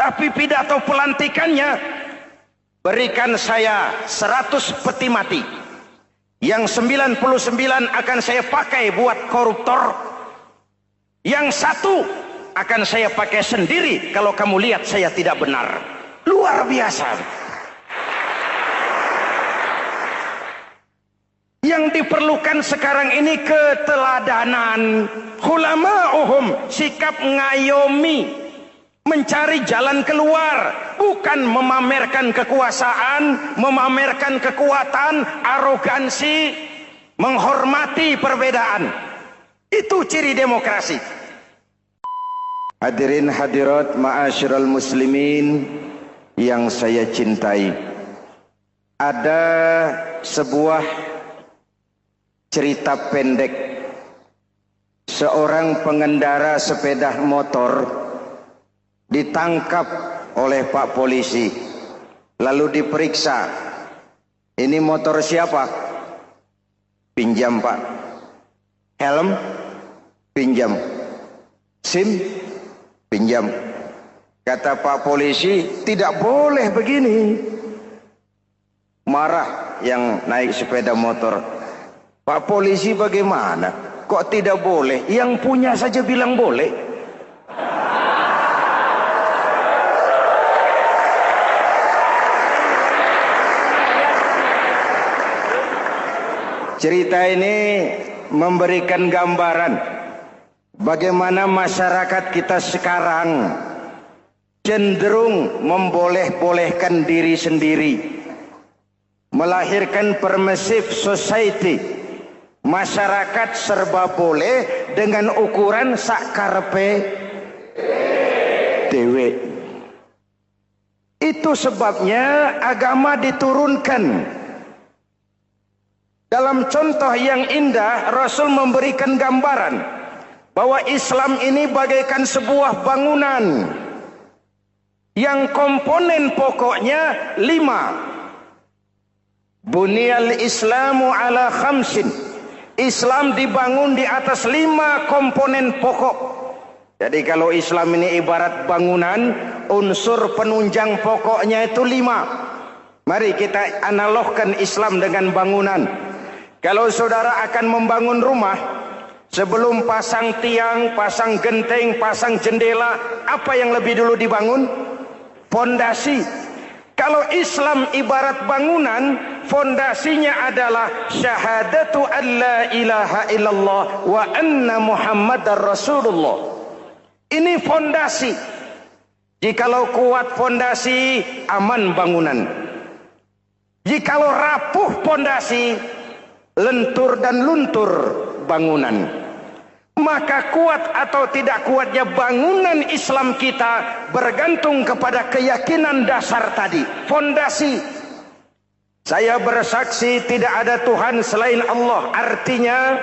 Tapi pidato pelantikannya, berikan saya 100 peti mati. Yang 99 akan saya pakai buat koruptor. Yang 1 akan saya pakai sendiri kalau kamu lihat saya tidak benar. Luar biasa. Yang diperlukan sekarang ini keteladanan. Hulama'uhum, sikap ngayomi, mencari jalan keluar, bukan memamerkan kekuasaan, memamerkan kekuatan, arogansi, menghormati perbedaan. Itu ciri demokrasi. Hadirin hadirat ma'asyiral muslimin yang saya cintai, ada sebuah cerita pendek. Seorang pengendara sepeda motor ditangkap oleh Pak polisi, lalu diperiksa. Ini motor siapa? Pinjam Pak. Helm? Pinjam. SIM? Pinjam. Kata Pak polisi, tidak boleh begini. Marah yang naik sepeda motor. Pak polisi bagaimana? Kok tidak boleh? Yang punya saja bilang boleh. Cerita ini memberikan gambaran bagaimana masyarakat kita sekarang cenderung memboleh-bolehkan diri sendiri, melahirkan permissive society. Masyarakat serba boleh dengan ukuran sakarepe dewe. Itu sebabnya agama diturunkan. Dalam contoh yang indah, Rasul memberikan gambaran bahwa Islam ini bagaikan sebuah bangunan yang komponen pokoknya 5. Bunyal Islamu ala khamsin. Islam dibangun di atas 5 komponen pokok. Jadi kalau Islam ini ibarat bangunan, unsur penunjang pokoknya itu 5. Mari kita analogkan Islam dengan bangunan. Kalau saudara akan membangun rumah, sebelum pasang tiang, pasang genteng, pasang jendela, apa yang lebih dulu dibangun? Fondasi. Kalau Islam ibarat bangunan, fondasinya adalah syahadatu an la ilaha illallah wa anna muhammadar rasulullah. Ini fondasi. Jikalau kuat fondasi, aman bangunan. Jikalau rapuh fondasi, lentur dan luntur bangunan. Maka kuat atau tidak kuatnya bangunan Islam kita bergantung kepada keyakinan dasar tadi, fondasi. Saya bersaksi tidak ada Tuhan selain Allah, artinya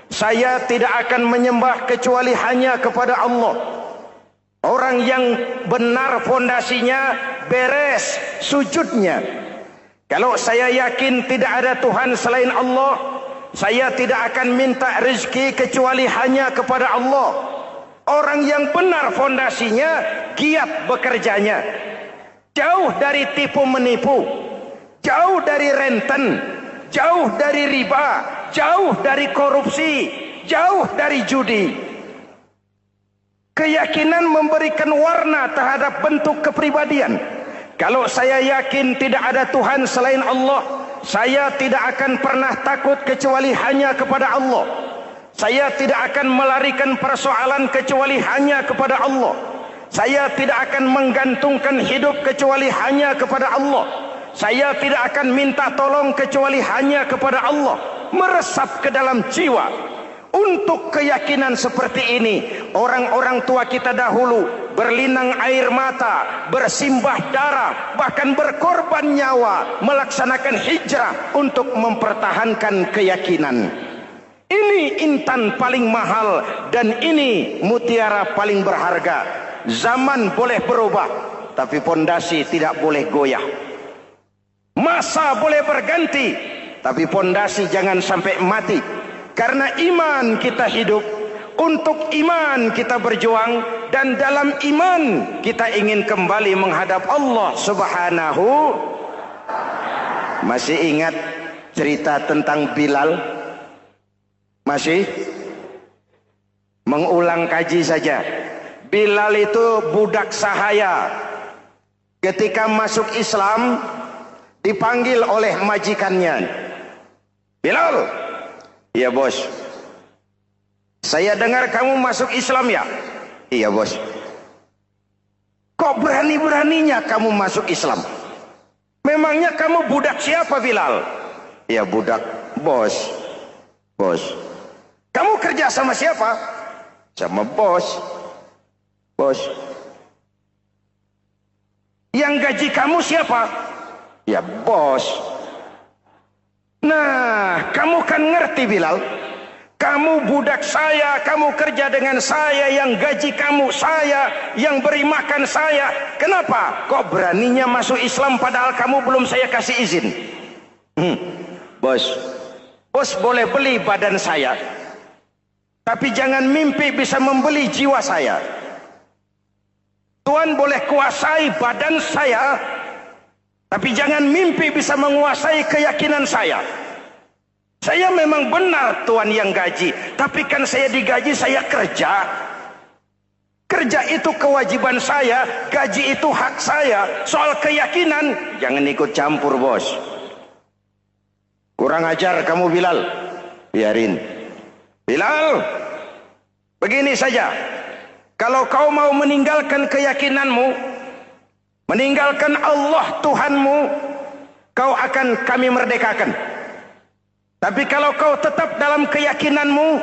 saya tidak akan menyembah kecuali hanya kepada Allah. Orang yang benar fondasinya beres sujudnya. Kalau saya yakin tidak ada Tuhan selain Allah, saya tidak akan minta rezeki kecuali hanya kepada Allah. Orang yang benar fondasinya, giat bekerjanya, jauh dari tipu menipu, jauh dari renten, jauh dari riba, jauh dari korupsi, jauh dari judi. Keyakinan memberikan warna terhadap bentuk kepribadian. Kalau saya yakin tidak ada Tuhan selain Allah, saya tidak akan pernah takut kecuali hanya kepada Allah. Saya tidak akan melarikan persoalan kecuali hanya kepada Allah. Saya tidak akan menggantungkan hidup kecuali hanya kepada Allah. Saya tidak akan minta tolong kecuali hanya kepada Allah. Meresap ke dalam jiwa. Untuk keyakinan seperti ini, orang-orang tua kita dahulu berlinang air mata, bersimbah darah, bahkan berkorban nyawa, melaksanakan hijrah untuk mempertahankan keyakinan. Ini intan paling mahal dan ini mutiara paling berharga. Zaman boleh berubah, tapi pondasi tidak boleh goyah. Masa boleh berganti, tapi pondasi jangan sampai mati. Karena iman kita hidup, untuk iman kita berjuang, dan dalam iman kita ingin kembali menghadap Allah Subhanahu. Masih ingat cerita tentang Bilal? Masih? Mengulang kaji saja. Bilal itu budak sahaya. Ketika masuk Islam dipanggil oleh majikannya. Bilal, iya bos. Saya dengar kamu masuk Islam ya? Iya bos. Kok berani-beraninya kamu masuk Islam? Memangnya kamu budak siapa Bilal? Iya budak bos. Bos. Kamu kerja sama siapa? Sama bos. Bos. Yang gaji kamu siapa? Ya bos. Nah, kamu kan ngerti Bilal. Kamu budak saya, kamu kerja dengan saya, yang gaji kamu saya, yang beri makan saya. Kenapa? Kok beraninya masuk Islam padahal kamu belum saya kasih izin? Bos, bos boleh beli badan saya, tapi jangan mimpi bisa membeli jiwa saya. Tuhan boleh kuasai badan saya, tapi jangan mimpi bisa menguasai keyakinan saya. Saya memang benar Tuhan yang gaji, tapi kan saya digaji, saya kerja. Kerja itu kewajiban saya, gaji itu hak saya. Soal keyakinan, jangan ikut campur bos. Kurang ajar kamu Bilal. Biarin. Bilal, begini saja. Kalau kau mau meninggalkan keyakinanmu, meninggalkan Allah Tuhanmu, kau akan kami merdekakan. Tapi kalau kau tetap dalam keyakinanmu,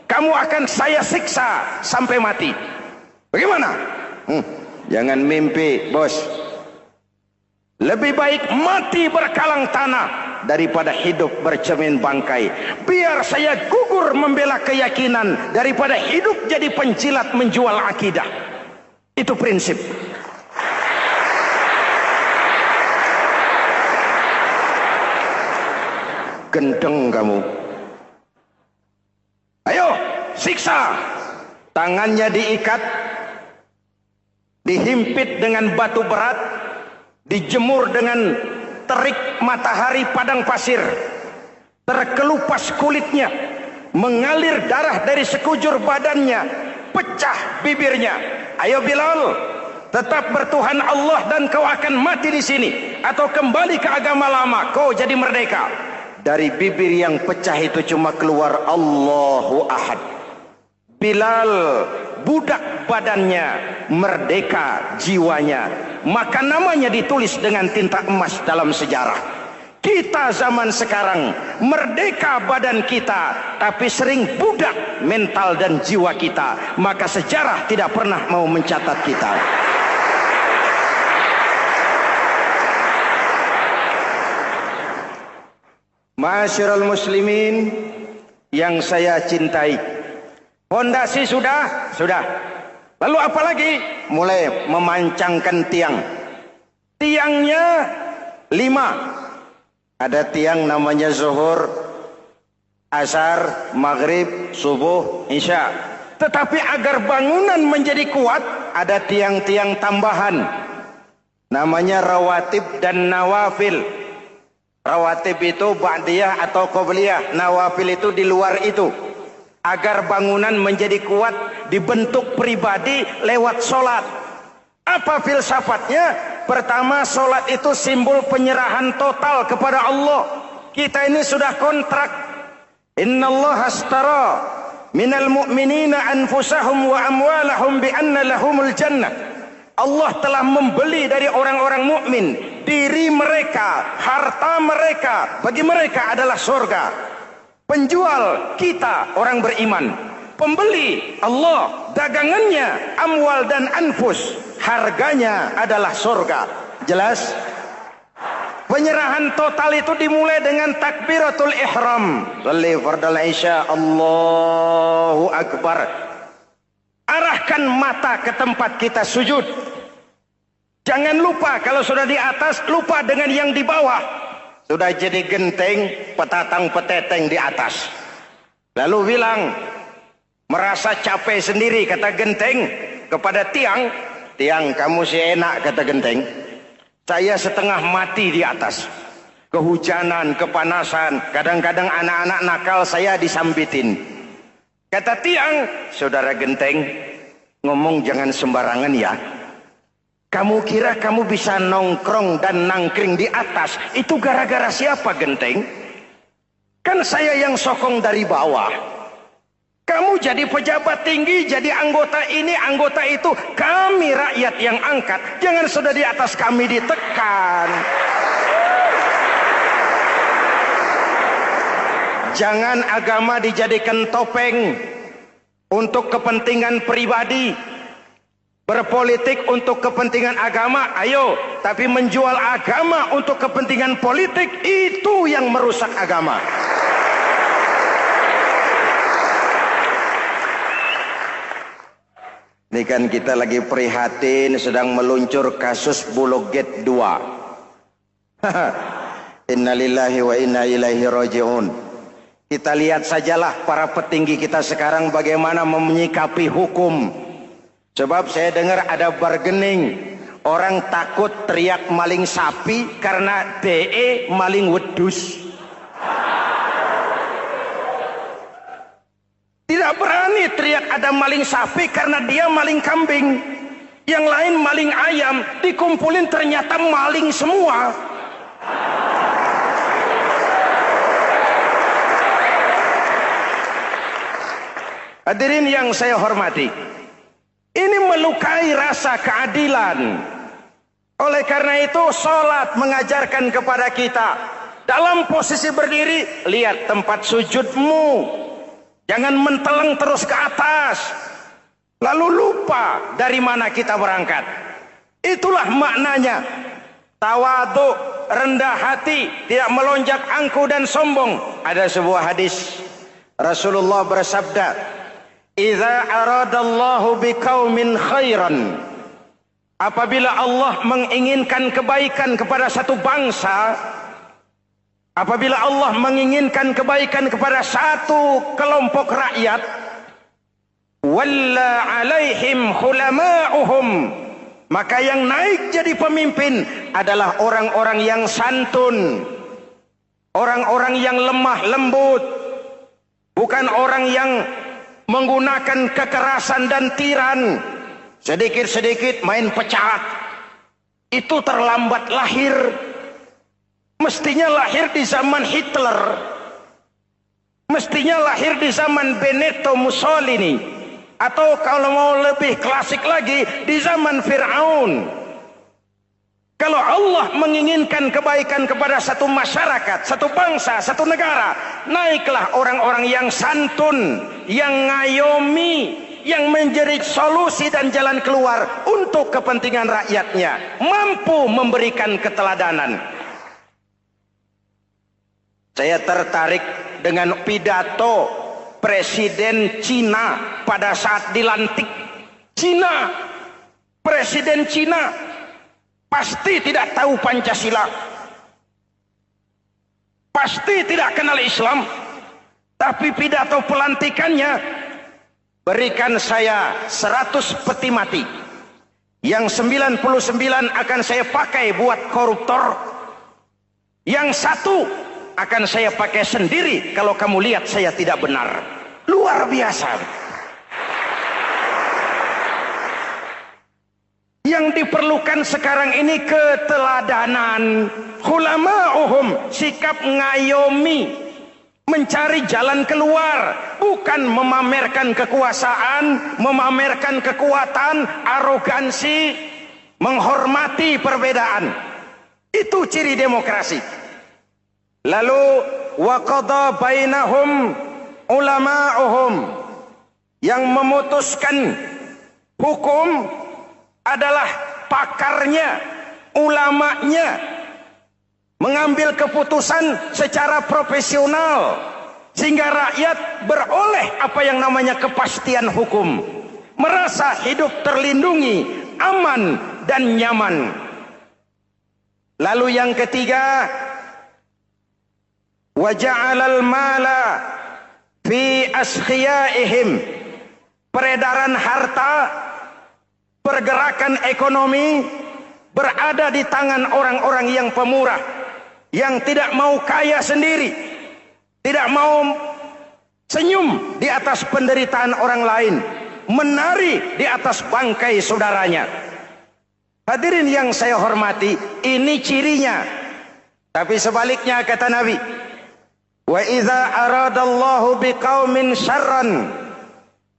kamu akan saya siksa sampai mati. Bagaimana? Jangan mimpi, bos. Lebih baik mati berkalang tanah daripada hidup bercermin bangkai. Biar saya gugur membela keyakinan daripada hidup jadi penjilat menjual akidah. Itu prinsip. Gendeng kamu. Ayo, siksa. Tangannya diikat, dihimpit dengan batu berat, dijemur dengan terik matahari padang pasir, terkelupas kulitnya, mengalir darah dari sekujur badannya, pecah bibirnya. Ayo Bilal, tetap bertuhan Allah dan kau akan mati di sini, atau kembali ke agama lama, kau jadi merdeka. Dari bibir yang pecah itu cuma keluar Allahu Ahad. Bilal budak badannya, merdeka jiwanya. Maka namanya ditulis dengan tinta emas dalam sejarah. Kita zaman sekarang merdeka badan kita, tapi sering budak mental dan jiwa kita. Maka sejarah tidak pernah mau mencatat kita. Masyarul muslimin yang saya cintai, fondasi sudah. Lalu apa lagi? Mulai memancangkan tiang. Tiangnya 5. Ada tiang namanya zuhur, asar, maghrib, subuh, isya. Tetapi agar bangunan menjadi kuat, ada tiang-tiang tambahan. Namanya rawatib dan nawafil. Rawatib itu ba'diyah atau qobliyah, nawafil itu di luar itu. Agar bangunan menjadi kuat, dibentuk pribadi lewat solat. Apa filsafatnya? Pertama, solat itu simbol penyerahan total kepada Allah. Kita ini sudah kontrak. Innallaha astara minal mu'minina anfusahum wa amwalahum bi anna lahumul jannah. Allah telah membeli dari orang-orang mukmin diri mereka, harta mereka, bagi mereka adalah surga. Penjual kita orang beriman, pembeli Allah, dagangannya amwal dan anfus, harganya adalah surga. Jelas? Penyerahan total itu dimulai dengan takbiratul ihram. Shalli fardal isya, Allahu akbar. Arahkan mata ke tempat kita sujud. Jangan lupa kalau sudah di atas, lupa dengan yang di bawah. Sudah jadi genteng, petatang peteteng di atas. Lalu bilang, merasa capek sendiri, kata genteng, kepada tiang, tiang kamu si enak kata genteng, saya setengah mati di atas, kehujanan, kepanasan, kadang-kadang anak-anak nakal saya disambitin. Kata tiang, saudara genteng, ngomong jangan sembarangan ya. Kamu kira kamu bisa nongkrong dan nangkring di atas, itu gara-gara siapa genteng? Kan saya yang sokong dari bawah. Kamu jadi pejabat tinggi, jadi anggota ini, anggota itu. Kami rakyat yang angkat, jangan sudah di atas kami ditekan. Jangan agama dijadikan topeng untuk kepentingan pribadi. Berpolitik untuk kepentingan agama, ayo. Tapi menjual agama untuk kepentingan politik, itu yang merusak agama. Ini kan kita lagi prihatin sedang meluncur kasus Bulog Gate 2. Innalillahi wa inna ilaihi raji'un. Kita lihat sajalah para petinggi kita sekarang bagaimana menyikapi hukum. Sebab saya dengar ada bargaining, orang takut teriak maling sapi karena DE maling wedus. Tidak berani teriak ada maling sapi karena dia maling kambing. Yang lain maling ayam, dikumpulin ternyata maling semua. Hadirin yang saya hormati, ini melukai rasa keadilan. Oleh karena itu sholat mengajarkan kepada kita, dalam posisi berdiri, lihat tempat sujudmu. Jangan menteleng terus ke atas, lalu lupa dari mana kita berangkat. Itulah maknanya tawadhu, rendah hati, tidak melonjak angku dan sombong. Ada sebuah hadis Rasulullah bersabda, "Idza aradallahu biqaumin khairan." Apabila Allah menginginkan kebaikan kepada satu bangsa, apabila Allah menginginkan kebaikan kepada satu kelompok rakyat, walla alaihim hulama'uhum, maka yang naik jadi pemimpin adalah orang-orang yang santun, orang-orang yang lemah lembut, bukan orang yang menggunakan kekerasan dan tiran. Sedikit-sedikit main pecat, itu terlambat lahir. Mestinya lahir di zaman Hitler, mestinya lahir di zaman Benito Mussolini, atau kalau mau lebih klasik lagi di zaman Fir'aun. Kalau Allah menginginkan kebaikan kepada satu masyarakat, satu bangsa, satu negara, naiklah orang-orang yang santun, yang ngayomi, yang menjadi solusi dan jalan keluar untuk kepentingan rakyatnya, mampu memberikan keteladanan. Saya tertarik dengan pidato Presiden Cina pada saat dilantik. Cina, Presiden Cina pasti tidak tahu Pancasila, pasti tidak kenal Islam, tapi pidato pelantikannya, berikan saya 100 peti mati, yang 99 akan saya pakai buat koruptor, yang satu akan saya pakai sendiri kalau kamu lihat saya tidak benar. Luar biasa. Yang diperlukan sekarang ini keteladanan, hulama'uhum, sikap ngayomi, mencari jalan keluar, bukan memamerkan kekuasaan, memamerkan kekuatan, arogansi, menghormati perbedaan. Itu ciri demokrasi. Lalu waqadha bainahum ulama'uhum, yang memutuskan hukum adalah pakarnya, ulamanya, mengambil keputusan secara profesional sehingga rakyat beroleh apa yang namanya kepastian hukum, merasa hidup terlindungi, aman dan nyaman. Lalu yang ketiga, wa ja'alal mala fi askhiyaihim, peredaran harta pergerakan ekonomi berada di tangan orang-orang yang pemurah, yang tidak mau kaya sendiri, tidak mau senyum di atas penderitaan orang lain, menari di atas bangkai saudaranya. Hadirin yang saya hormati, ini cirinya. Tapi sebaliknya kata Nabi, wa idza aradallahu biqaumin syarran,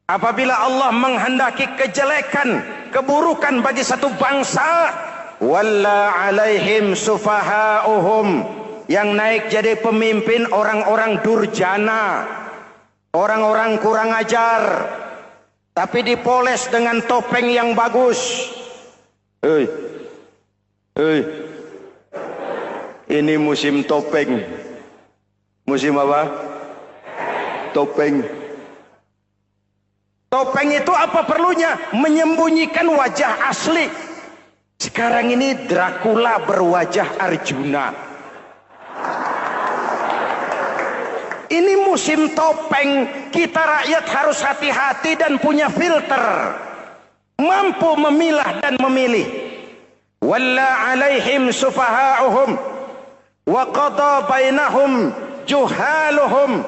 apabila Allah menghendaki kejelekan, keburukan bagi satu bangsa, walla alaihim sufahauhum, yang naik jadi pemimpin orang-orang durjana, orang-orang kurang ajar, tapi dipoles dengan topeng yang bagus. Hei, hei, ini musim topeng. Musim apa? Topeng. Topeng itu apa perlunya? Menyembunyikan wajah asli. Sekarang ini Dracula berwajah Arjuna. Ini musim topeng. Kita rakyat harus hati-hati dan punya filter, mampu memilah dan memilih. Walla alaihim sufahauhum wa qada bainahum juhaluhum,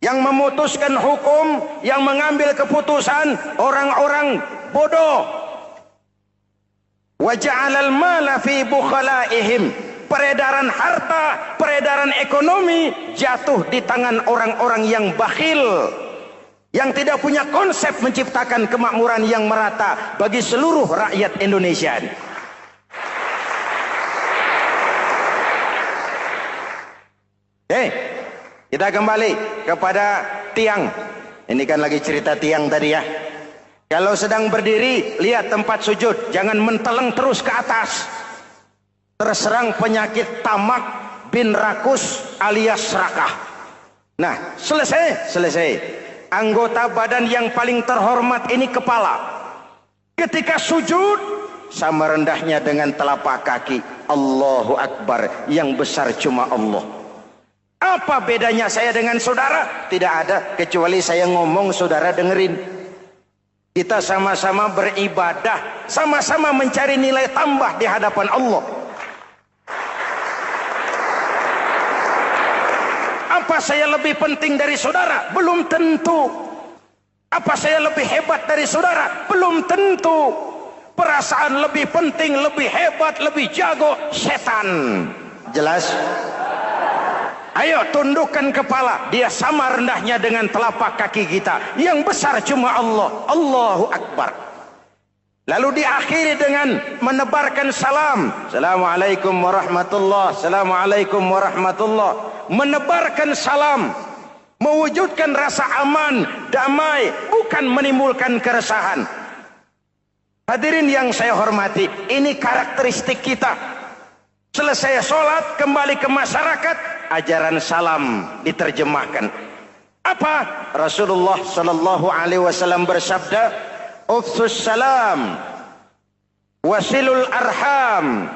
yang memutuskan hukum, yang mengambil keputusan orang-orang bodoh. Wa ja'alal mala fi bukhalaihim, peredaran harta, peredaran ekonomi jatuh di tangan orang-orang yang bakhil, yang tidak punya konsep menciptakan kemakmuran yang merata bagi seluruh rakyat Indonesia. Kita kembali kepada tiang. Ini kan lagi cerita tiang tadi ya. Kalau sedang berdiri, lihat tempat sujud, jangan menteleng terus ke atas. Terserang penyakit tamak bin rakus alias serakah. Nah, selesai. Anggota badan yang paling terhormat ini kepala. Ketika sujud, sama rendahnya dengan telapak kaki. Allahu Akbar, yang besar cuma Allah. Apa bedanya saya dengan saudara? Tidak ada, kecuali saya ngomong saudara dengerin. Kita sama-sama beribadah, sama-sama mencari nilai tambah di hadapan Allah. Apa saya lebih penting dari saudara? Belum tentu. Apa saya lebih hebat dari saudara? Belum tentu. Perasaan lebih penting, lebih hebat, lebih jago setan. Jelas? Ayo tundukkan kepala, dia sama rendahnya dengan telapak kaki kita. Yang besar cuma Allah. Allahu Akbar. Lalu diakhiri dengan menebarkan salam. Assalamualaikum warahmatullah. Assalamualaikum warahmatullah. Menebarkan salam, mewujudkan rasa aman, damai, bukan menimbulkan keresahan. Hadirin yang saya hormati, ini karakteristik kita. Selesai sholat, kembali ke masyarakat, ajaran salam diterjemahkan. Apa? Rasulullah sallallahu alaihi wasallam bersabda, "Ufsus salam, wasilul arham,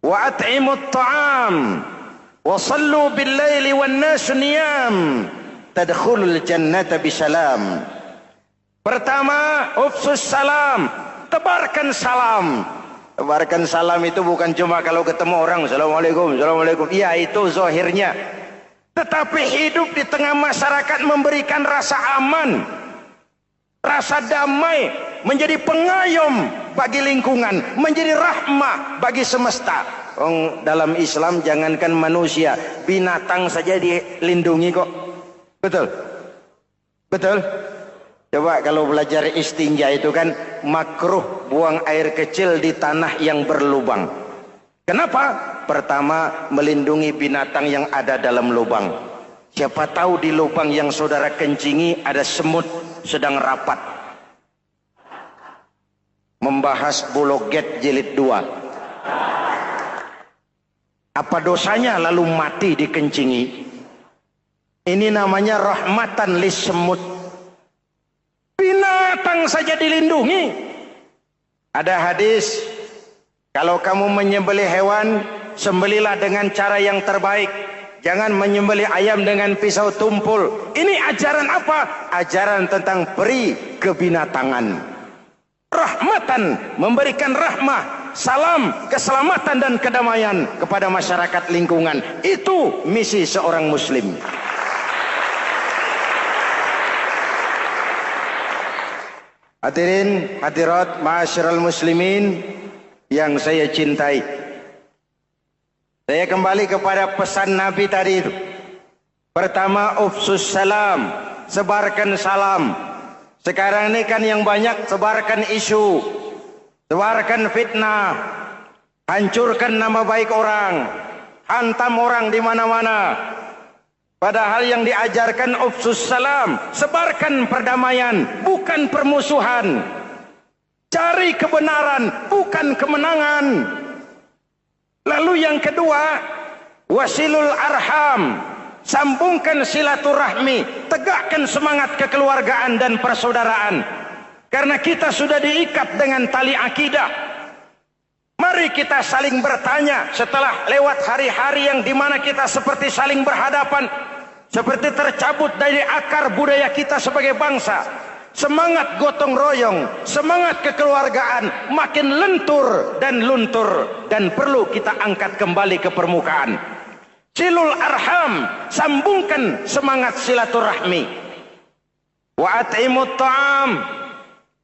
wa at'imut ta'am, wa sallu bil laili wan nas niyam, tadkhulul jannata bisalam." Pertama, ufsus salam, tebarkan salam. Tebarkan salam itu bukan cuma kalau ketemu orang, Assalamualaikum, Assalamualaikum. Iya, itu zahirnya. Tetapi hidup di tengah masyarakat memberikan rasa aman, rasa damai, menjadi pengayom bagi lingkungan, menjadi rahmah bagi semesta. Dalam Islam jangankan manusia, binatang saja dilindungi kok. Betul? Betul? Coba kalau belajar istinja itu kan makruh buang air kecil di tanah yang berlubang. Kenapa? Pertama, melindungi binatang yang ada dalam lubang. Siapa tahu di lubang yang saudara kencingi ada semut sedang rapat. Membahas Bologet jilid 2. Apa dosanya lalu mati dikencingi? Ini namanya rahmatan lis semut. Binatang saja dilindungi. Ada hadis, kalau kamu menyembelih hewan, sembelilah dengan cara yang terbaik. Jangan menyembelih ayam dengan pisau tumpul. Ini ajaran apa? Ajaran tentang peri kebinatangan. rahmatan, memberikan rahmah, salam, keselamatan dan kedamaian kepada masyarakat lingkungan. Itu misi seorang muslim. Hadirin hadirat ma'asyiral muslimin yang saya cintai, saya kembali kepada pesan Nabi tadi itu. Pertama, ufsus salam, sebarkan salam. Sekarang ini kan yang banyak sebarkan isu, sebarkan fitnah, hancurkan nama baik orang, hantam orang di mana-mana. Padahal yang diajarkan ufsus salam, sebarkan perdamaian, bukan permusuhan. Cari kebenaran, bukan kemenangan. Lalu yang kedua, wasilul arham, sambungkan silaturahmi, tegakkan semangat kekeluargaan dan persaudaraan. Karena kita sudah diikat dengan tali akidah. Mari kita saling bertanya setelah lewat hari-hari yang dimana kita seperti saling berhadapan, seperti tercabut dari akar budaya kita sebagai bangsa. Semangat gotong royong, semangat kekeluargaan makin lentur dan luntur, dan perlu kita angkat kembali ke permukaan. Silul arham, sambungkan semangat silaturahmi. Wa at'imut ta'am,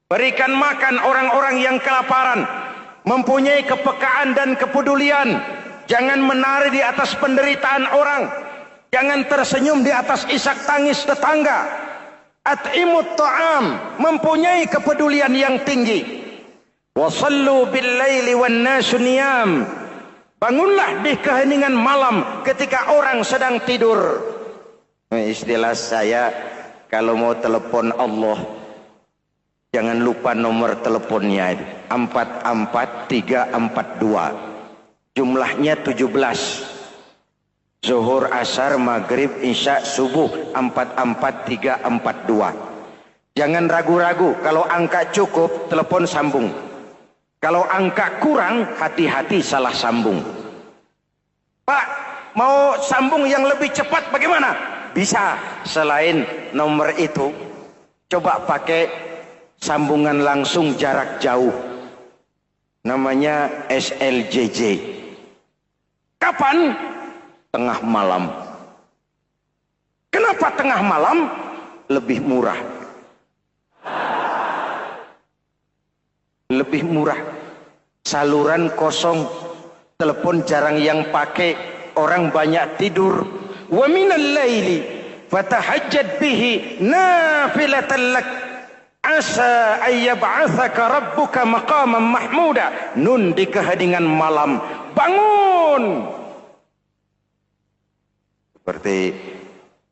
berikan makan orang-orang yang kelaparan, mempunyai kepekaan dan kepedulian. Jangan menari di atas penderitaan orang, jangan tersenyum di atas isak tangis tetangga. At'imut ta'am, mempunyai kepedulian yang tinggi. Wa sallu bil laili wan nasu niyam, bangunlah di keheningan malam ketika orang sedang tidur. Istilah saya, kalau mau telepon Allah, jangan lupa nomor teleponnya, 44342. Jumlahnya 17. Zuhur, asar, maghrib, isya, subuh, 44342. Jangan ragu-ragu, kalau angka cukup, telepon sambung. Kalau angka kurang, hati-hati salah sambung. Pak, mau sambung yang lebih cepat bagaimana? Bisa, selain nomor itu, coba pakai sambungan langsung jarak jauh. Namanya SLJJ. Kapan? Tengah malam. Kenapa tengah malam? Lebih murah. Lebih murah. Saluran kosong, telepon jarang yang pakai, orang banyak tidur. Wa minal laili fatahajjad bihi nafilatan lak asa ayyab'atsaka rabbuka maqaman mahmuda. Nun di keheningan malam, bangun. Seperti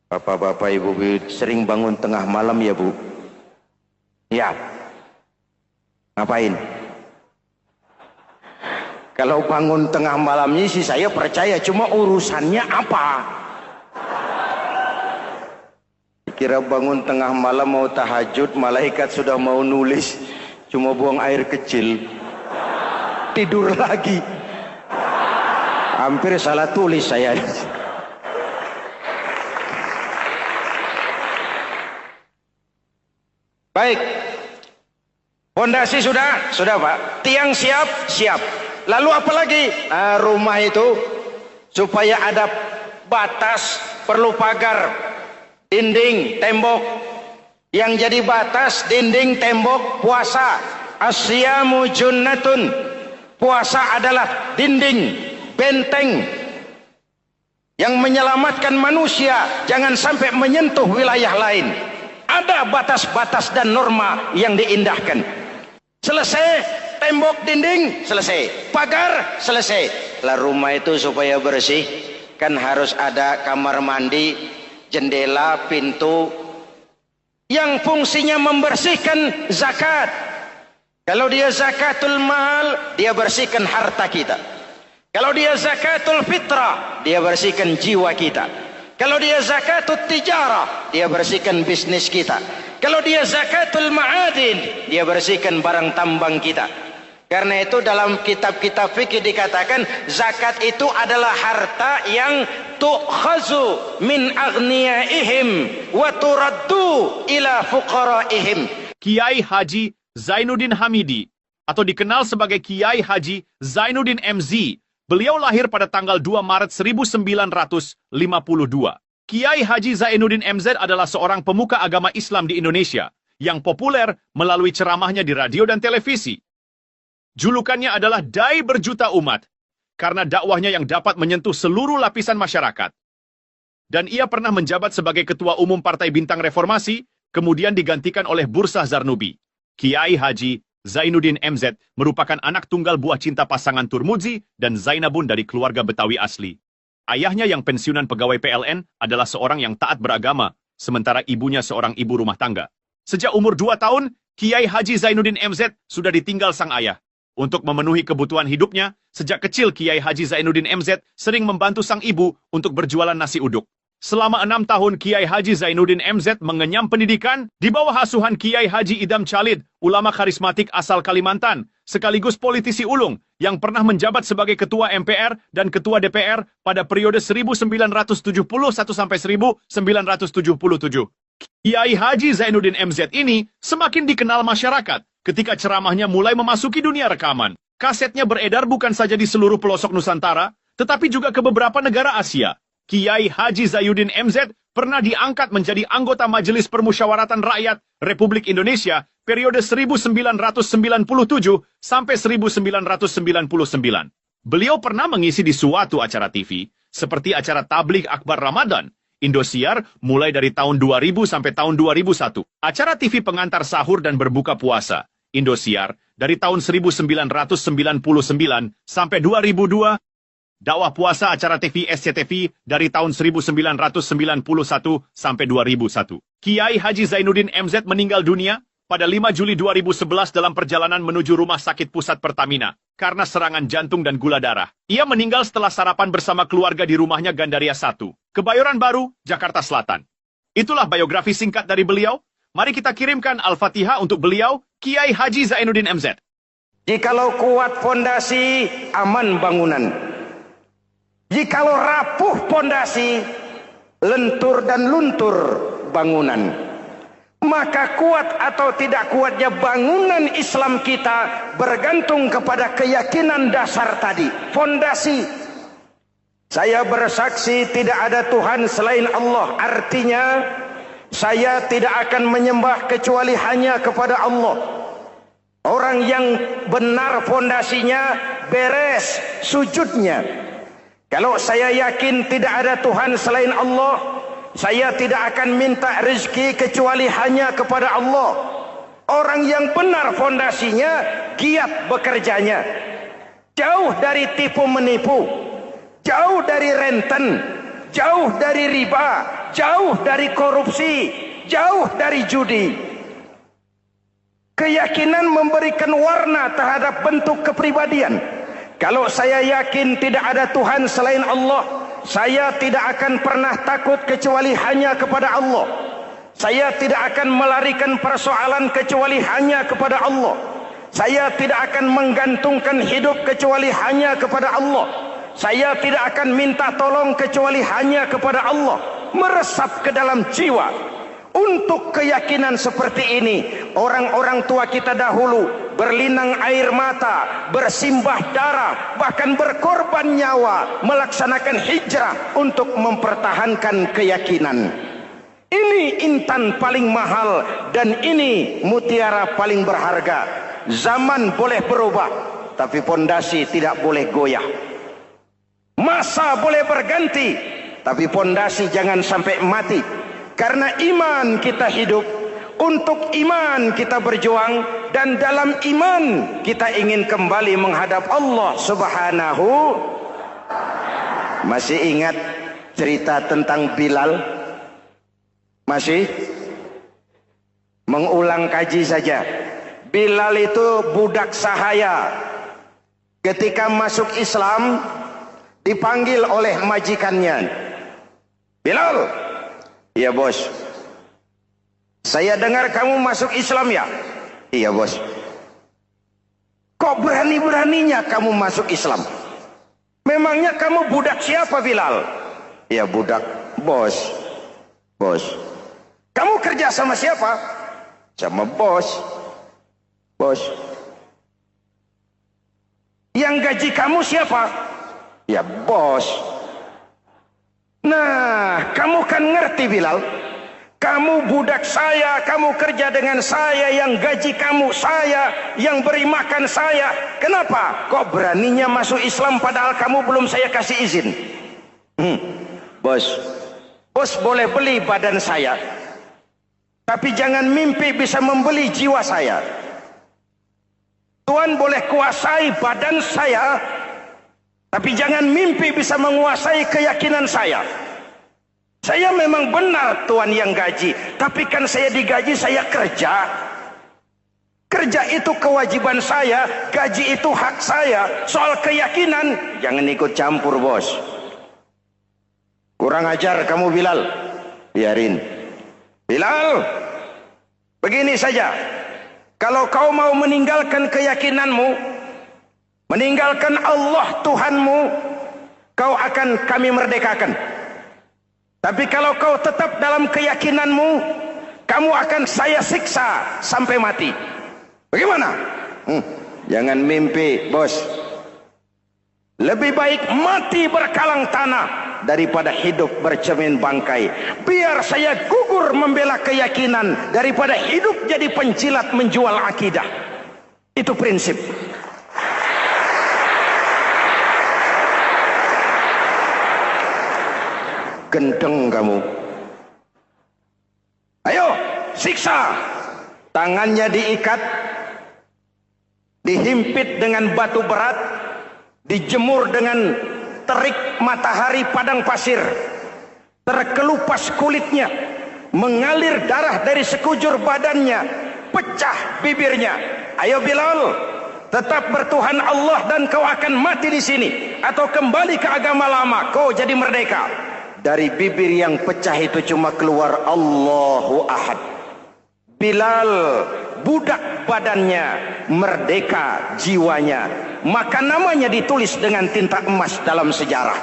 bapak-bapak, ibu-ibu sering bangun tengah malam ya Bu? Ya. Ngapain? Kalau bangun tengah malamnya sih saya percaya, cuma urusannya apa? Kira bangun tengah malam mau tahajud, malaikat sudah mau nulis, cuma buang air kecil, tidur lagi. Hampir salah tulis saya. Baik, fondasi sudah Pak, tiang siap, lalu apa lagi? Nah, rumah itu supaya ada batas, perlu pagar, dinding, tembok. Yang jadi batas, dinding, tembok, puasa. Asyamu junnatun, puasa adalah dinding, benteng yang menyelamatkan manusia jangan sampai menyentuh wilayah lain. Ada batas-batas dan norma yang diindahkan. Selesai, tembok, dinding, selesai. Pagar, selesai. Lah rumah itu supaya bersih, kan harus ada kamar mandi, jendela, pintu, yang fungsinya membersihkan zakat. Kalau dia zakatul mal, dia bersihkan harta kita. Kalau dia zakatul fitrah, dia bersihkan jiwa kita. Kalau dia zakatul tijarah, dia bersihkan bisnis kita. Kalau dia zakatul ma'adin, dia bersihkan barang tambang kita. Karena itu dalam kitab-kitab fikih dikatakan zakat itu adalah harta yang tu'khazu min aghniyaihim wa turaddu ila fuqaraihim. Kiai Haji Zainuddin Hamidi, atau dikenal sebagai Kiai Haji Zainuddin MZ. Beliau lahir pada tanggal 2 Maret 1952. Kiai Haji Zainuddin MZ adalah seorang pemuka agama Islam di Indonesia yang populer melalui ceramahnya di radio dan televisi. Julukannya adalah Dai Berjuta Umat, karena dakwahnya yang dapat menyentuh seluruh lapisan masyarakat. Dan ia pernah menjabat sebagai Ketua Umum Partai Bintang Reformasi, kemudian digantikan oleh Bursah Zarnubi. Kiai Haji Zainuddin MZ merupakan anak tunggal buah cinta pasangan Turmuzi dan Zainabun dari keluarga Betawi asli. Ayahnya yang pensiunan pegawai PLN adalah seorang yang taat beragama, sementara ibunya seorang ibu rumah tangga. Sejak umur 2 tahun, Kiai Haji Zainuddin MZ sudah ditinggal sang ayah. Untuk memenuhi kebutuhan hidupnya, sejak kecil Kiai Haji Zainuddin MZ sering membantu sang ibu untuk berjualan nasi uduk. Selama 6 tahun Kiai Haji Zainuddin MZ mengenyam pendidikan di bawah asuhan Kiai Haji Idham Chalid, ulama karismatik asal Kalimantan, sekaligus politisi ulung yang pernah menjabat sebagai Ketua MPR dan Ketua DPR pada periode 1971 sampai 1977. Kiai Haji Zainuddin MZ ini semakin dikenal masyarakat ketika ceramahnya mulai memasuki dunia rekaman. Kasetnya beredar bukan saja di seluruh pelosok Nusantara, tetapi juga ke beberapa negara Asia. Kiai Haji Zainuddin MZ pernah diangkat menjadi anggota Majelis Permusyawaratan Rakyat Republik Indonesia periode 1997 sampai 1999. Beliau pernah mengisi di suatu acara TV, seperti acara Tabligh Akbar Ramadan, Indosiar mulai dari tahun 2000 sampai tahun 2001. Acara TV pengantar sahur dan berbuka puasa, Indosiar, dari tahun 1999 sampai 2002. Dakwah puasa acara TV SCTV dari tahun 1991 sampai 2001. Kiai Haji Zainuddin MZ meninggal dunia pada 5 Juli 2011 dalam perjalanan menuju Rumah Sakit Pusat Pertamina karena serangan jantung dan gula darah. Ia meninggal setelah sarapan bersama keluarga di rumahnya Gandaria 1, Kebayoran Baru, Jakarta Selatan. Itulah biografi singkat dari beliau. Mari kita kirimkan Al-Fatihah untuk beliau, Kiai Haji Zainuddin MZ. Jikalau kuat fondasi, aman bangunan. Jikalau rapuh pondasi, lentur dan luntur bangunan. Maka kuat atau tidak kuatnya bangunan Islam kita bergantung kepada keyakinan dasar tadi, fondasi. Saya bersaksi tidak ada Tuhan selain Allah, artinya saya tidak akan menyembah kecuali hanya kepada Allah. Orang yang benar fondasinya beres sujudnya. Kalau saya yakin tidak ada Tuhan selain Allah, saya tidak akan minta rezeki kecuali hanya kepada Allah. Orang yang benar fondasinya, giat bekerjanya. Jauh dari tipu menipu, jauh dari renten, jauh dari riba, jauh dari korupsi, jauh dari judi. Keyakinan memberikan warna terhadap bentuk kepribadian. Kalau saya yakin tidak ada Tuhan selain Allah, saya tidak akan pernah takut kecuali hanya kepada Allah. Saya tidak akan melarikan persoalan kecuali hanya kepada Allah. Saya tidak akan menggantungkan hidup kecuali hanya kepada Allah. Saya tidak akan minta tolong kecuali hanya kepada Allah. Meresap ke dalam jiwa. Untuk keyakinan seperti ini, orang-orang tua kita dahulu berlinang air mata, bersimbah darah, bahkan berkorban nyawa, melaksanakan hijrah untuk mempertahankan keyakinan. Ini intan paling mahal dan ini mutiara paling berharga. Zaman boleh berubah, tapi pondasi tidak boleh goyah. Masa boleh berganti, tapi pondasi jangan sampai mati. Karena iman kita hidup, untuk iman kita berjuang, dan dalam iman kita ingin kembali menghadap Allah Subhanahu. Masih ingat cerita tentang Bilal? Masih? Mengulang kaji saja. Bilal itu budak sahaya. Ketika masuk Islam, dipanggil oleh majikannya. Bilal. Iya bos. Saya dengar kamu masuk Islam ya? Iya bos. Kok berani-beraninya kamu masuk Islam? Memangnya kamu budak siapa Bilal? Iya budak bos. Bos. Kamu kerja sama siapa? Sama bos. Bos. Yang gaji kamu siapa? Ya bos. Nah, kamu kan ngerti Bilal. Kamu budak saya, kamu kerja dengan saya, yang gaji kamu saya, yang beri makan saya. Kenapa? Kok beraninya masuk Islam padahal kamu belum saya kasih izin? Bos, bos boleh beli badan saya, tapi jangan mimpi bisa membeli jiwa saya. Tuhan boleh kuasai badan saya, tapi jangan mimpi bisa menguasai keyakinan saya. Saya memang benar Tuhan yang gaji, tapi kan saya digaji, saya kerja. Kerja itu kewajiban saya, gaji itu hak saya. Soal keyakinan, jangan ikut campur bos. Kurang ajar kamu Bilal. Biarin. Bilal, begini saja. Kalau kau mau meninggalkan keyakinanmu, meninggalkan Allah Tuhanmu, kau akan kami merdekakan. Tapi kalau kau tetap dalam keyakinanmu, kamu akan saya siksa sampai mati. Bagaimana? Jangan mimpi, bos. Lebih baik mati berkalang tanah daripada hidup bercermin bangkai. Biar saya gugur membela keyakinan daripada hidup jadi penjilat menjual akidah. Itu prinsip. Gendeng kamu. Ayo, siksa. Tangannya diikat, dihimpit dengan batu berat, dijemur dengan terik matahari padang pasir, terkelupas kulitnya, mengalir darah dari sekujur badannya, pecah bibirnya. Ayo Bilal, tetap bertuhan Allah dan kau akan mati di sini, atau kembali ke agama lama, kau jadi merdeka. Dari bibir yang pecah itu cuma keluar Allahu Ahad. Bilal, budak badannya, merdeka jiwanya. Maka namanya ditulis dengan tinta emas dalam sejarah.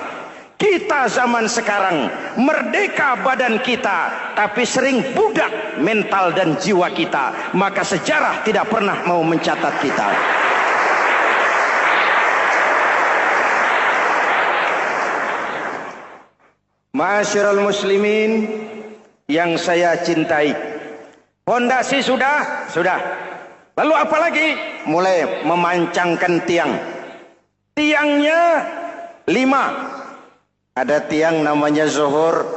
Kita zaman sekarang, merdeka badan kita, tapi sering budak mental dan jiwa kita. Maka sejarah tidak pernah mau mencatat kita. Masyarul muslimin yang saya cintai, fondasi sudah. Lalu apa lagi? Mulai memancangkan tiang. Tiangnya 5. Ada tiang namanya zuhur,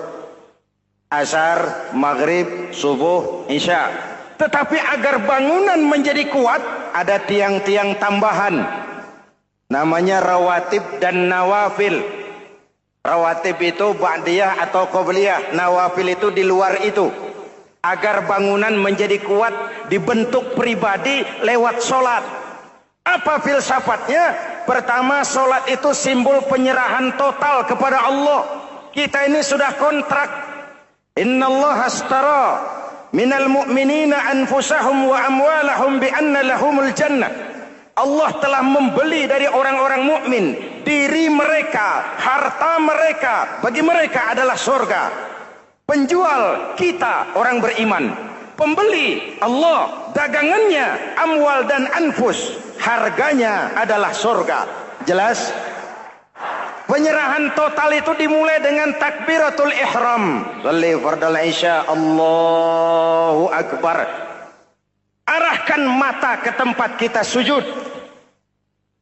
asar, maghrib, subuh, isya. Tetapi agar bangunan menjadi kuat, ada tiang-tiang tambahan. Namanya rawatib dan nawafil. Rawatib itu ba'diyah atau qobliyah, nawafil itu di luar itu. Agar bangunan menjadi kuat, dibentuk pribadi lewat solat. Apa filsafatnya? Pertama, solat itu simbol penyerahan total kepada Allah. Kita ini sudah kontrak. Innallaha astara minal mu'minina anfusahum wa amwalahum bi anna lahumul jannah. Allah telah membeli dari orang-orang mukmin diri mereka, harta mereka, bagi mereka adalah surga. Penjual kita orang beriman, pembeli Allah, dagangannya amwal dan anfus, harganya adalah surga. Jelas? Penyerahan total itu dimulai dengan takbiratul ihram. Shalli fardal isya, Allahu akbar. Arahkan mata ke tempat kita sujud.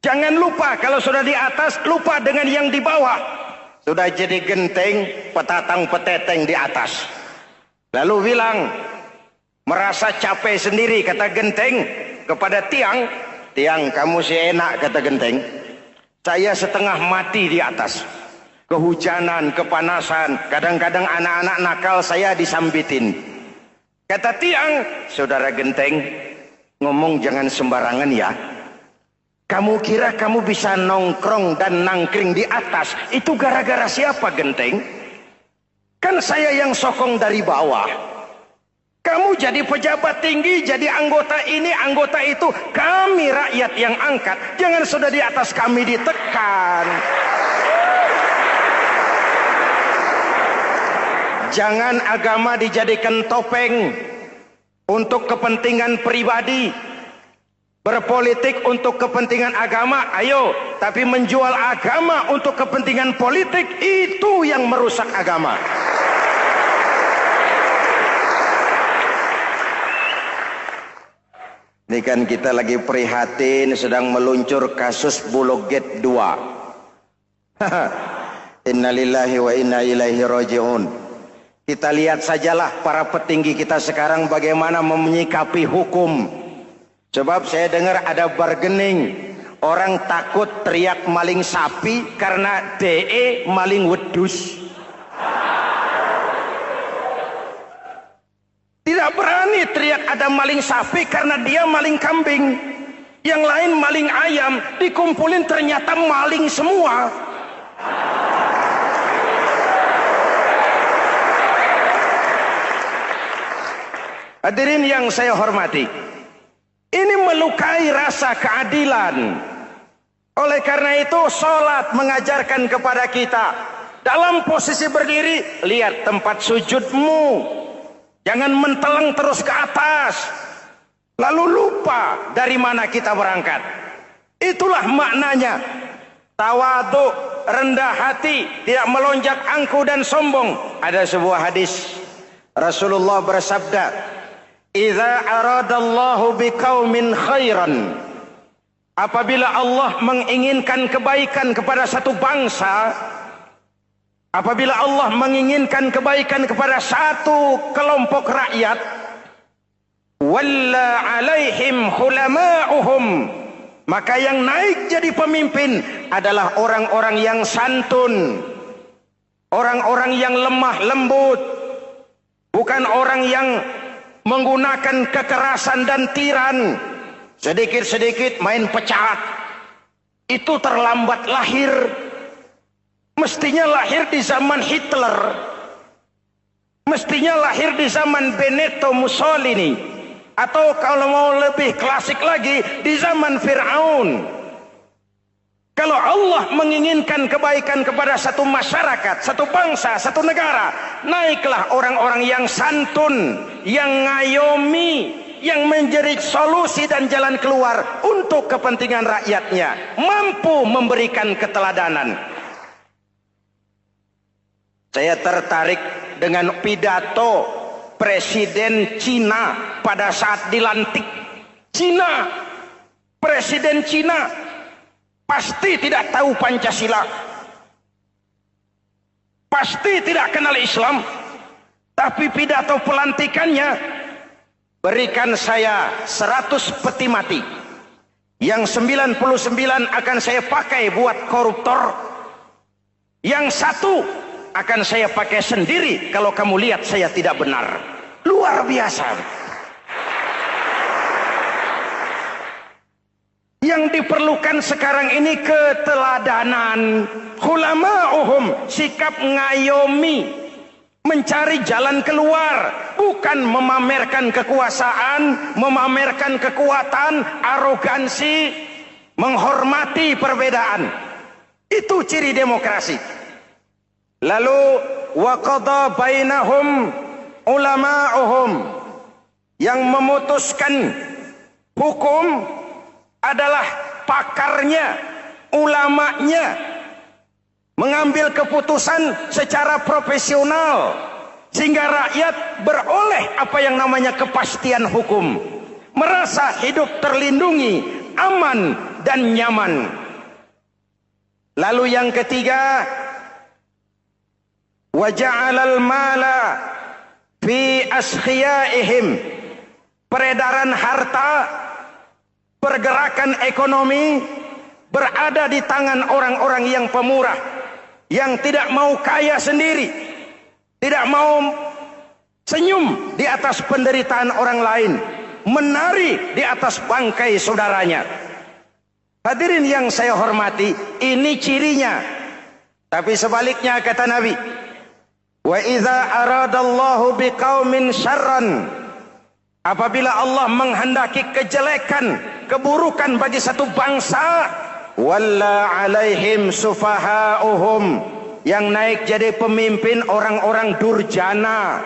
Jangan lupa kalau sudah di atas, lupa dengan yang di bawah. Sudah jadi genteng, petatang peteteng di atas. Lalu bilang, merasa capek sendiri, kata genteng kepada tiang. Tiang, kamu sih enak, kata genteng. Saya setengah mati di atas. Kehujanan, kepanasan, kadang-kadang anak-anak nakal saya disambitin. Kata tiang, saudara genteng, ngomong jangan sembarangan ya. Kamu kira kamu bisa nongkrong dan nangkring di atas, itu gara-gara siapa genteng? Kan saya yang sokong dari bawah. Kamu jadi pejabat tinggi, jadi anggota ini, anggota itu. Kami rakyat yang angkat, jangan sudah di atas kami ditekan. Jangan agama dijadikan topeng untuk kepentingan pribadi. Berpolitik untuk kepentingan agama, ayo. Tapi menjual agama untuk kepentingan politik, itu yang merusak agama. Ini kan kita lagi prihatin sedang meluncur kasus Bulog Gate 2. Innalillahi wa inna ilaihi raji'un. Kita lihat sajalah para petinggi kita sekarang bagaimana menyikapi hukum. Sebab saya dengar ada bargaining. Orang takut teriak maling sapi karena DE maling wedus. Tidak berani teriak ada maling sapi karena dia maling kambing. Yang lain maling ayam, dikumpulin ternyata maling semua. Hadirin yang saya hormati, ini melukai rasa keadilan. Oleh karena itu sholat mengajarkan kepada kita, dalam posisi berdiri, lihat tempat sujudmu. Jangan menteleng terus ke atas, lalu lupa dari mana kita berangkat. Itulah maknanya tawadhu, rendah hati, tidak melonjak angku dan sombong. Ada sebuah hadis Rasulullah bersabda, "Idza aradallahu biqaumin khairan." Apabila Allah menginginkan kebaikan kepada satu bangsa, apabila Allah menginginkan kebaikan kepada satu kelompok rakyat, walla alaihim hulama'uhum, maka yang naik jadi pemimpin adalah orang-orang yang santun, orang-orang yang lemah lembut, bukan orang yang menggunakan kekerasan dan tiran, sedikit-sedikit main pecat. Itu terlambat lahir. Mestinya lahir di zaman Hitler, mestinya lahir di zaman Benito Mussolini, atau kalau mau lebih klasik lagi di zaman Fir'aun. Kalau Allah menginginkan kebaikan kepada satu masyarakat, satu bangsa, satu negara, naiklah orang-orang yang santun, yang ngayomi, yang menjadi solusi dan jalan keluar untuk kepentingan rakyatnya, mampu memberikan keteladanan. Saya tertarik dengan pidato Presiden Cina pada saat dilantik. Cina, Presiden Cina pasti tidak tahu Pancasila, pasti tidak kenal Islam, tapi pidato pelantikannya, berikan saya 100 peti mati, yang 99 akan saya pakai buat koruptor, yang satu akan saya pakai sendiri kalau kamu lihat saya tidak benar. Luar biasa. Yang diperlukan sekarang ini keteladanan. Hulama'uhum, sikap ngayomi, mencari jalan keluar, bukan memamerkan kekuasaan, memamerkan kekuatan, arogansi, menghormati perbedaan. Itu ciri demokrasi. Lalu waqadha bainahum ulama'uhum, yang memutuskan hukum adalah pakarnya, ulamanya, mengambil keputusan secara profesional sehingga rakyat beroleh apa yang namanya kepastian hukum, merasa hidup terlindungi, aman dan nyaman. Lalu yang ketiga, wa ja'alal mala fi askhiyaihim, peredaran harta, pergerakan ekonomi berada di tangan orang-orang yang pemurah, yang tidak mau kaya sendiri, tidak mau senyum di atas penderitaan orang lain, menari di atas bangkai saudaranya. Hadirin yang saya hormati, ini cirinya. Tapi sebaliknya kata Nabi, wa idza aradallahu biqaumin syarran, apabila Allah menghendaki kejelekan, keburukan bagi satu bangsa, walla alaihim sufahauhum, yang naik jadi pemimpin orang-orang durjana,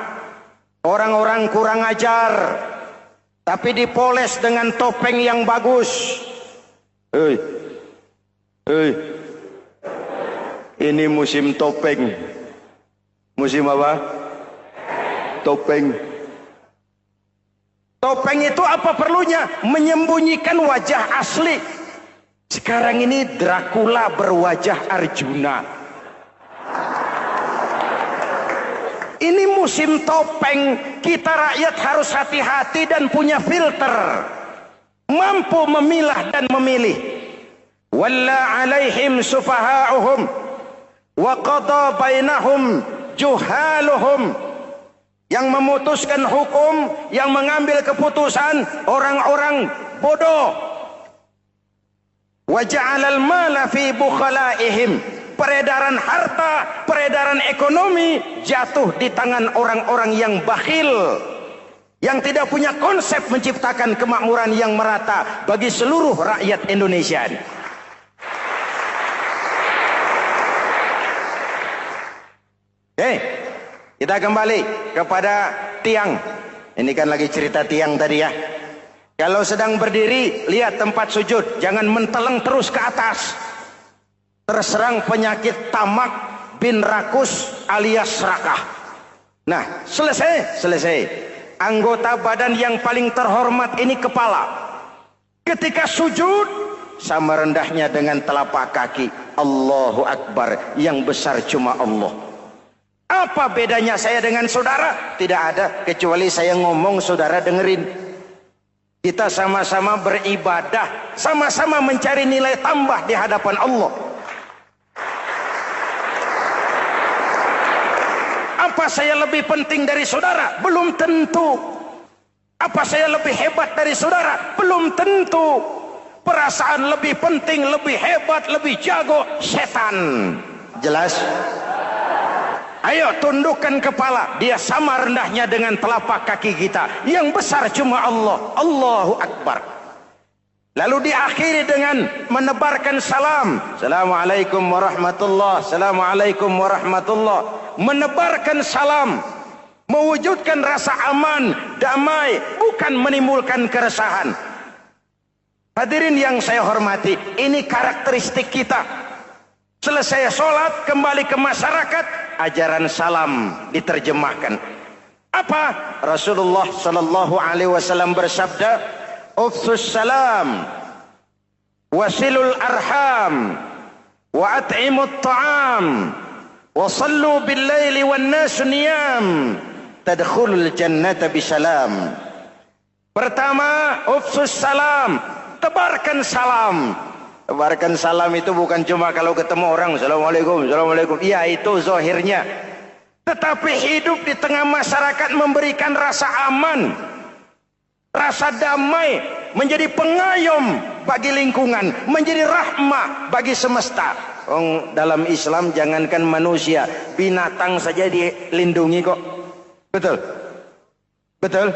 orang-orang kurang ajar, tapi dipoles dengan topeng yang bagus. Hei, hei, ini musim topeng. Musim apa? Topeng. Topeng itu apa perlunya? Menyembunyikan wajah asli. Sekarang ini Dracula berwajah Arjuna. Ini musim topeng. Kita rakyat harus hati-hati dan punya filter, mampu memilah dan memilih. Walla alaihim sufaha'uhum wa qada bainahum juhaluhum. Yang memutuskan hukum, yang mengambil keputusan orang-orang bodoh. Wa ja'alal mala fi bukhalaihim. Peredaran harta, peredaran ekonomi jatuh di tangan orang-orang yang bakhil, yang tidak punya konsep menciptakan kemakmuran yang merata bagi seluruh rakyat Indonesia. Kita kembali kepada tiang. Ini kan lagi cerita tiang tadi ya. Kalau sedang berdiri, lihat tempat sujud, jangan menteleng terus ke atas. Terserang penyakit tamak bin rakus alias serakah. Nah, selesai. Anggota badan yang paling terhormat ini kepala. Ketika sujud, sama rendahnya dengan telapak kaki. Allahu Akbar, yang besar cuma Allah. Apa bedanya saya dengan saudara? Tidak ada, kecuali saya ngomong saudara dengerin. Kita sama-sama beribadah, sama-sama mencari nilai tambah di hadapan Allah. Apa saya lebih penting dari saudara? Belum tentu. Apa saya lebih hebat dari saudara? Belum tentu. Perasaan lebih penting, lebih hebat, lebih jago setan. Jelas? Ayo tundukkan kepala. Dia sama rendahnya dengan telapak kaki kita. Yang besar cuma Allah. Allahu Akbar. Lalu diakhiri dengan menebarkan salam. Assalamualaikum warahmatullahi. Assalamualaikum warahmatullahi. Menebarkan salam, mewujudkan rasa aman, damai, bukan menimbulkan keresahan. Hadirin yang saya hormati, ini karakteristik kita. Selesai sholat, kembali ke masyarakat, ajaran salam diterjemahkan. Apa? Rasulullah sallallahu alaihi wasallam bersabda, "Ufsus salam, wasilul arham, wa at'imut ta'am, wa sallu bil laili wan nasu niyam, tadkhulul jannata bisalam." Pertama, ufsus salam, tebarkan salam. Tebarkan salam itu bukan cuma kalau ketemu orang, assalamualaikum, assalamualaikum. Iya, itu zahirnya. Tetapi hidup di tengah masyarakat memberikan rasa aman, rasa damai, menjadi pengayom bagi lingkungan, menjadi rahmah bagi semesta. Dalam Islam jangankan manusia, binatang saja dilindungi kok. Betul? Betul?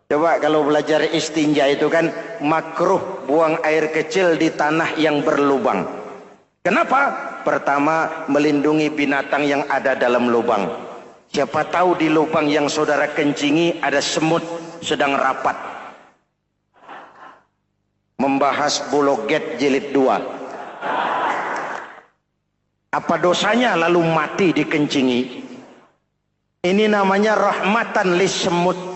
Coba kalau belajar istinja itu kan makruh buang air kecil di tanah yang berlubang. Kenapa? Pertama, melindungi binatang yang ada dalam lubang. Siapa tahu di lubang yang saudara kencingi ada semut sedang rapat. Membahas Bologet jilid 2. Apa dosanya lalu mati dikencingi? Ini namanya rahmatan lis semut.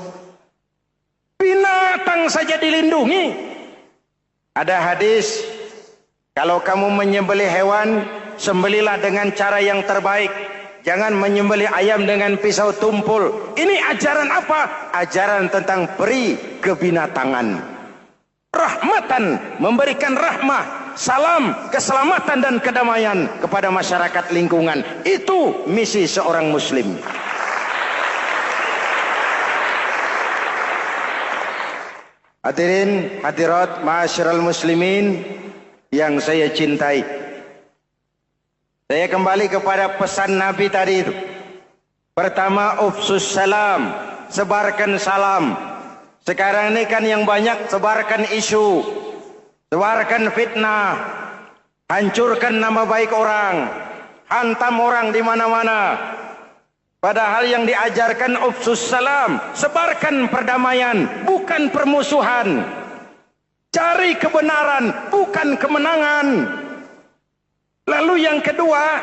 Binatang saja dilindungi. Ada hadis, kalau kamu menyembelih hewan, sembelilah dengan cara yang terbaik. Jangan menyembelih ayam dengan pisau tumpul. Ini ajaran apa? Ajaran tentang peri kebinatangan. Rahmatan, memberikan rahmah, salam, keselamatan dan kedamaian kepada masyarakat lingkungan. Itu misi seorang muslim. Hadirin, hadirat, ma'asyiral muslimin yang saya cintai. Saya kembali kepada pesan Nabi tadi itu. Pertama, ufsus salam, sebarkan salam. Sekarang ini kan yang banyak sebarkan isu, sebarkan fitnah, hancurkan nama baik orang, hantam orang di mana-mana. Padahal yang diajarkan ufsus salam, sebarkan perdamaian, bukan permusuhan. Cari kebenaran, bukan kemenangan. Lalu yang kedua,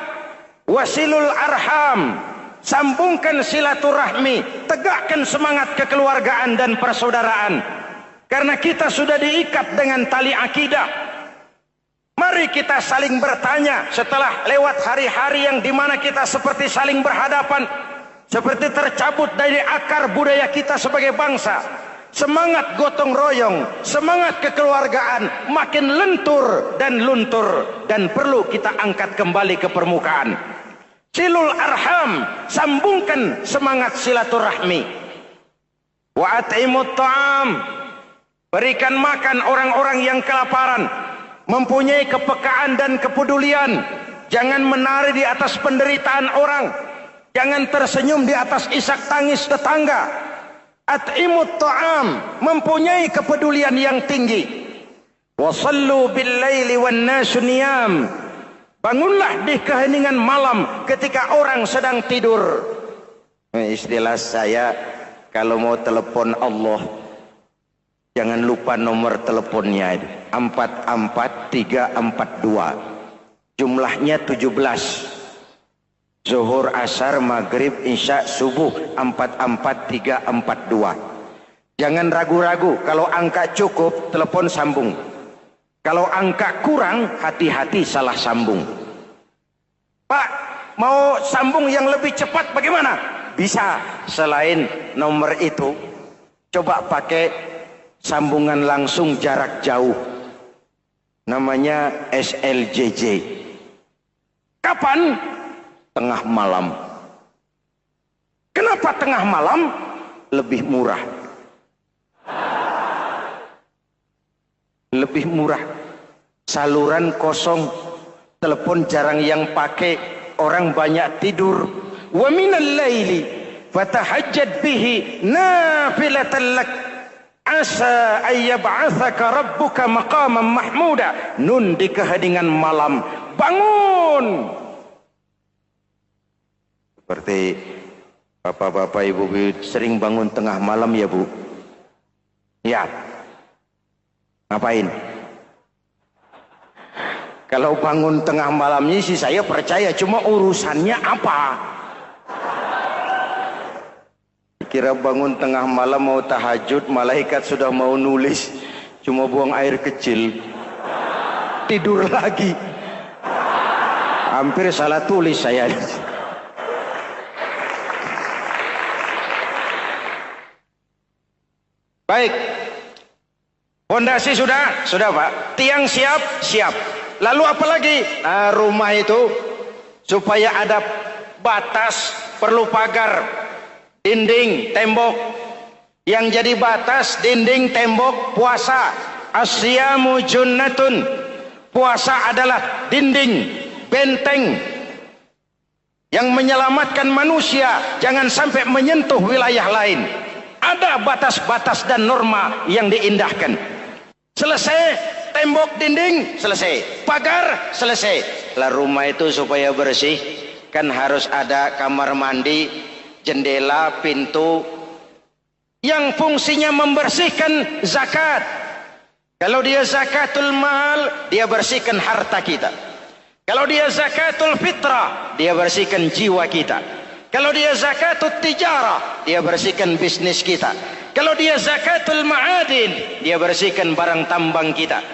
wasilul arham, sambungkan silaturahmi, tegakkan semangat kekeluargaan dan persaudaraan. Karena kita sudah diikat dengan tali akidah. Mari kita saling bertanya setelah lewat hari-hari yang dimana kita seperti saling berhadapan, seperti tercabut dari akar budaya kita sebagai bangsa. Semangat gotong royong, semangat kekeluargaan makin lentur dan luntur, dan perlu kita angkat kembali ke permukaan. Silul arham, sambungkan semangat silaturahmi. Wa at'imut ta'am, berikan makan orang-orang yang kelaparan. Mempunyai kepekaan dan kepedulian. Jangan menari di atas penderitaan orang. Jangan tersenyum di atas isak tangis tetangga. At'imut ta'am, mempunyai kepedulian yang tinggi. Wasallu bil laili wan nasu niyam, bangunlah di keheningan malam ketika orang sedang tidur. Istilah saya, kalau mau telepon Allah, jangan lupa nomor teleponnya itu 44342. Jumlahnya 17. Zuhur, asar, maghrib, isya, subuh 44342. Jangan ragu-ragu, kalau angka cukup telepon sambung. Kalau angka kurang, hati-hati salah sambung. Pak, mau sambung yang lebih cepat bagaimana? Bisa. Selain nomor itu, coba pakai sambungan langsung jarak jauh. Namanya SLJJ. Kapan? Tengah malam. Kenapa tengah malam? Lebih murah. Lebih murah. Saluran kosong, telepon jarang yang pakai, orang banyak tidur. Wa minal laili fatahajjad bihi nafilatan lak asa ayyab'atsaka rabbuka maqaman mahmuda. Nun, di keheningan malam bangun. Seperti bapak-bapak, ibu-ibu sering bangun tengah malam ya Bu? Ya. Ngapain? Kalau bangun tengah malamnya sih saya percaya, cuma urusannya apa? Kira bangun tengah malam mau tahajud, malaikat sudah mau nulis, cuma buang air kecil, tidur lagi. Hampir salah tulis saya. Baik, fondasi sudah Pak. Tiang siap, siap. Lalu apa lagi? Nah, rumah itu supaya ada batas, perlu pagar, dinding, tembok. Yang jadi batas, dinding, tembok, puasa. Asyamu junnatun, puasa adalah dinding, benteng yang menyelamatkan manusia jangan sampai menyentuh wilayah lain. Ada batas-batas dan norma yang diindahkan. Selesai, tembok, dinding, selesai. Pagar, selesai. Lah rumah itu supaya bersih, kan harus ada kamar mandi, jendela, pintu, yang fungsinya membersihkan zakat. Kalau dia zakatul mal, dia bersihkan harta kita. Kalau dia zakatul fitrah, dia bersihkan jiwa kita. Kalau dia zakatul tijarah, dia bersihkan bisnis kita. Kalau dia zakatul ma'adin, dia bersihkan barang tambang kita.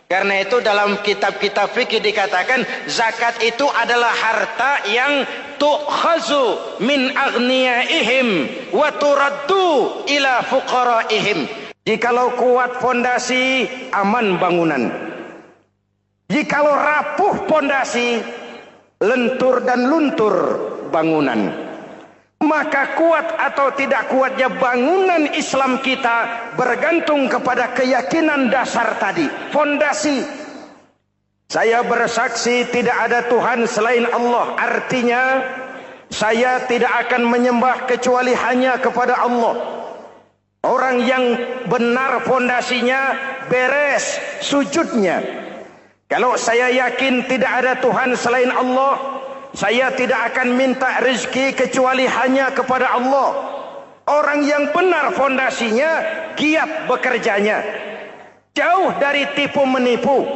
Karena itu dalam kitab-kitab fikih dikatakan zakat itu adalah harta yang tu'khazu min aghniyaihim wa turaddu ila fuqaraihim. Jikalau kuat fondasi, aman bangunan. Jikalau rapuh fondasi, lentur dan luntur bangunan. Maka kuat atau tidak kuatnya bangunan Islam kita bergantung kepada keyakinan dasar tadi, fondasi. Saya bersaksi tidak ada Tuhan selain Allah, artinya saya tidak akan menyembah kecuali hanya kepada Allah. Orang yang benar fondasinya beres sujudnya. Kalau saya yakin tidak ada Tuhan selain Allah, Saya tidak akan minta rezeki kecuali hanya kepada Allah. Orang yang benar fondasinya, giat bekerjanya, jauh dari tipu menipu,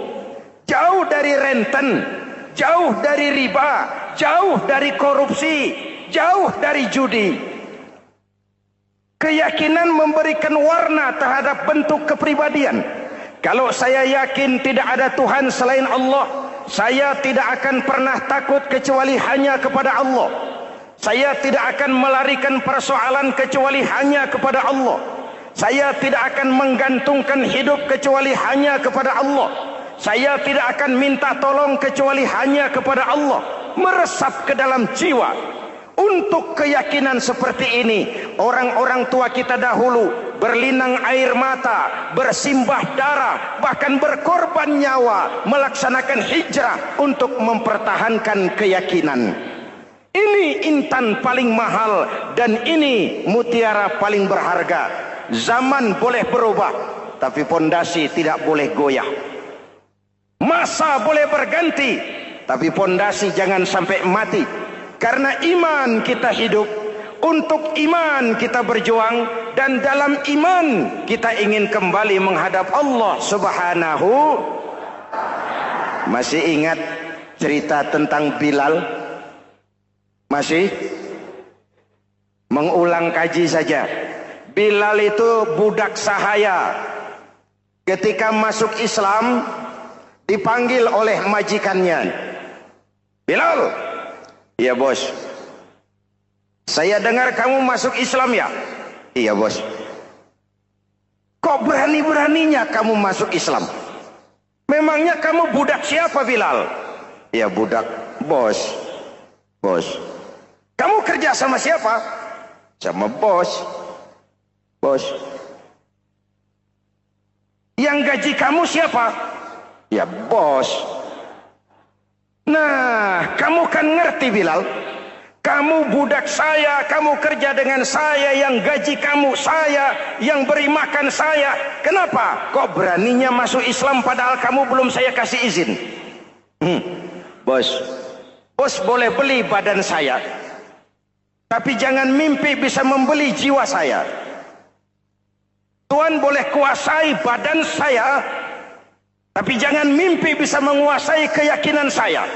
jauh dari renten, jauh dari riba, jauh dari korupsi, jauh dari judi. Keyakinan memberikan warna terhadap bentuk kepribadian. Kalau saya yakin tidak ada Tuhan selain Allah, saya tidak akan pernah takut kecuali hanya kepada Allah. Saya tidak akan melarikan persoalan kecuali hanya kepada Allah. Saya tidak akan menggantungkan hidup kecuali hanya kepada Allah. Saya tidak akan minta tolong kecuali hanya kepada Allah. Meresap ke dalam jiwa. Untuk keyakinan seperti ini, orang-orang tua kita dahulu berlinang air mata, bersimbah darah, bahkan berkorban nyawa, melaksanakan hijrah untuk mempertahankan keyakinan. Ini intan paling mahal dan ini mutiara paling berharga. Zaman boleh berubah, tapi pondasi tidak boleh goyah. Masa boleh berganti, tapi pondasi jangan sampai mati. Karena iman kita hidup, untuk iman kita berjuang, dan dalam iman kita ingin kembali menghadap Allah Subhanahu. Masih ingat cerita tentang Bilal? Masih? Mengulang kaji saja. Bilal itu budak sahaya. Ketika masuk Islam, dipanggil oleh majikannya. Bilal, iya bos. Saya dengar kamu masuk Islam ya? Iya bos. Kok berani-beraninya kamu masuk Islam? Memangnya kamu budak siapa Bilal? Ya budak bos. Bos. Kamu kerja sama siapa? Sama bos. Bos. Yang gaji kamu siapa? Ya bos. Nah, kamu kan ngerti Bilal. Kamu budak saya, kamu kerja dengan saya, yang gaji kamu saya, yang beri makan saya. Kenapa? Kok beraninya masuk Islam padahal kamu belum saya kasih izin? Bos. Bos boleh beli badan saya, tapi jangan mimpi bisa membeli jiwa saya. Tuhan boleh kuasai badan saya, tapi jangan mimpi bisa menguasai keyakinan saya.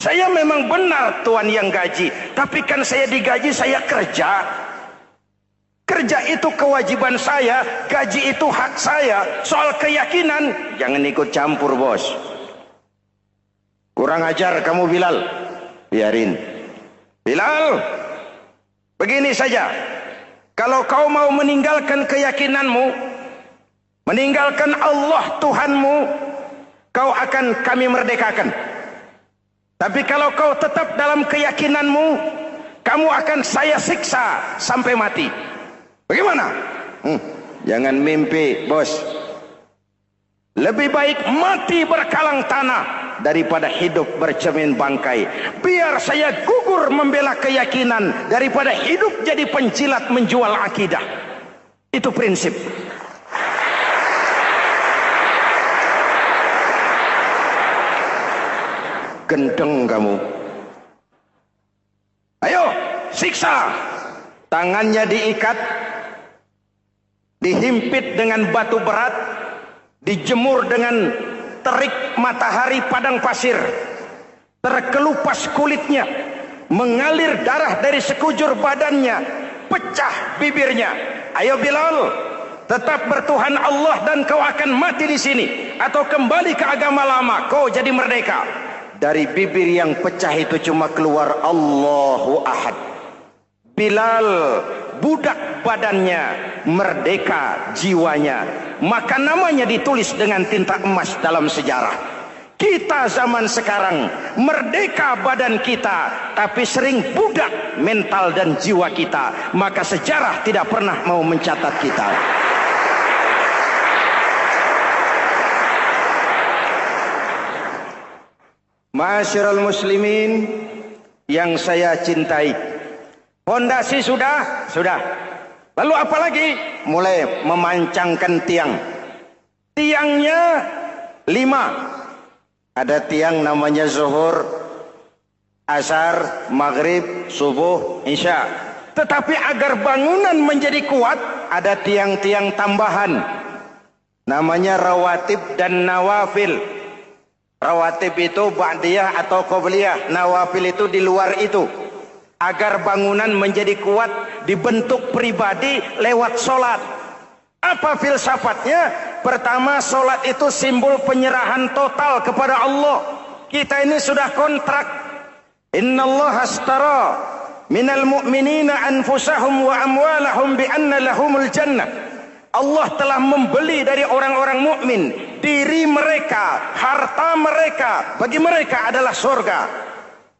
Saya memang benar Tuhan yang gaji, tapi kan saya digaji, saya kerja. Kerja itu kewajiban saya, gaji itu hak saya. Soal keyakinan, jangan ikut campur bos. Kurang ajar kamu Bilal. Biarin. Bilal, begini saja. Kalau kau mau meninggalkan keyakinanmu, meninggalkan Allah Tuhanmu, kau akan kami merdekakan. Tapi kalau kau tetap dalam keyakinanmu, kamu akan saya siksa sampai mati. Bagaimana? Jangan mimpi bos. Lebih baik mati berkalang tanah daripada hidup bercermin bangkai. Biar saya gugur membela keyakinan daripada hidup jadi penjilat menjual akidah. Itu prinsip. Gendeng kamu. Ayo, siksa. Tangannya diikat, dihimpit dengan batu berat, dijemur dengan terik matahari padang pasir, terkelupas kulitnya, mengalir darah dari sekujur badannya, pecah bibirnya. Ayo Bilal, tetap bertuhan Allah dan kau akan mati di sini, atau kembali ke agama lama, kau jadi merdeka. Dari bibir yang pecah itu cuma keluar Allahu Ahad. Bilal budak badannya, merdeka jiwanya, maka namanya ditulis dengan tinta emas dalam sejarah. Kita zaman sekarang merdeka badan kita, tapi sering budak mental dan jiwa kita, maka sejarah tidak pernah mau mencatat kita. Ma'asyiral muslimin yang saya cintai, fondasi sudah. Lalu apa lagi? Mulai memancangkan tiang. Tiangnya 5. Ada tiang namanya zuhur, asar, maghrib, subuh, isya. Tetapi agar bangunan menjadi kuat, ada tiang-tiang tambahan. Namanya rawatib dan nawafil. Rawatib itu ba'diyah atau qobliyah. Nawafil itu di luar itu. Agar bangunan menjadi kuat, dibentuk pribadi lewat sholat. Apa filsafatnya? Pertama, sholat itu simbol penyerahan total kepada Allah. Kita ini sudah kontrak. Innallaha astara minal mu'minina anfusahum wa amwalahum bi anna lahumul jannah. Allah telah membeli dari orang-orang mukmin diri mereka, harta mereka, bagi mereka adalah surga.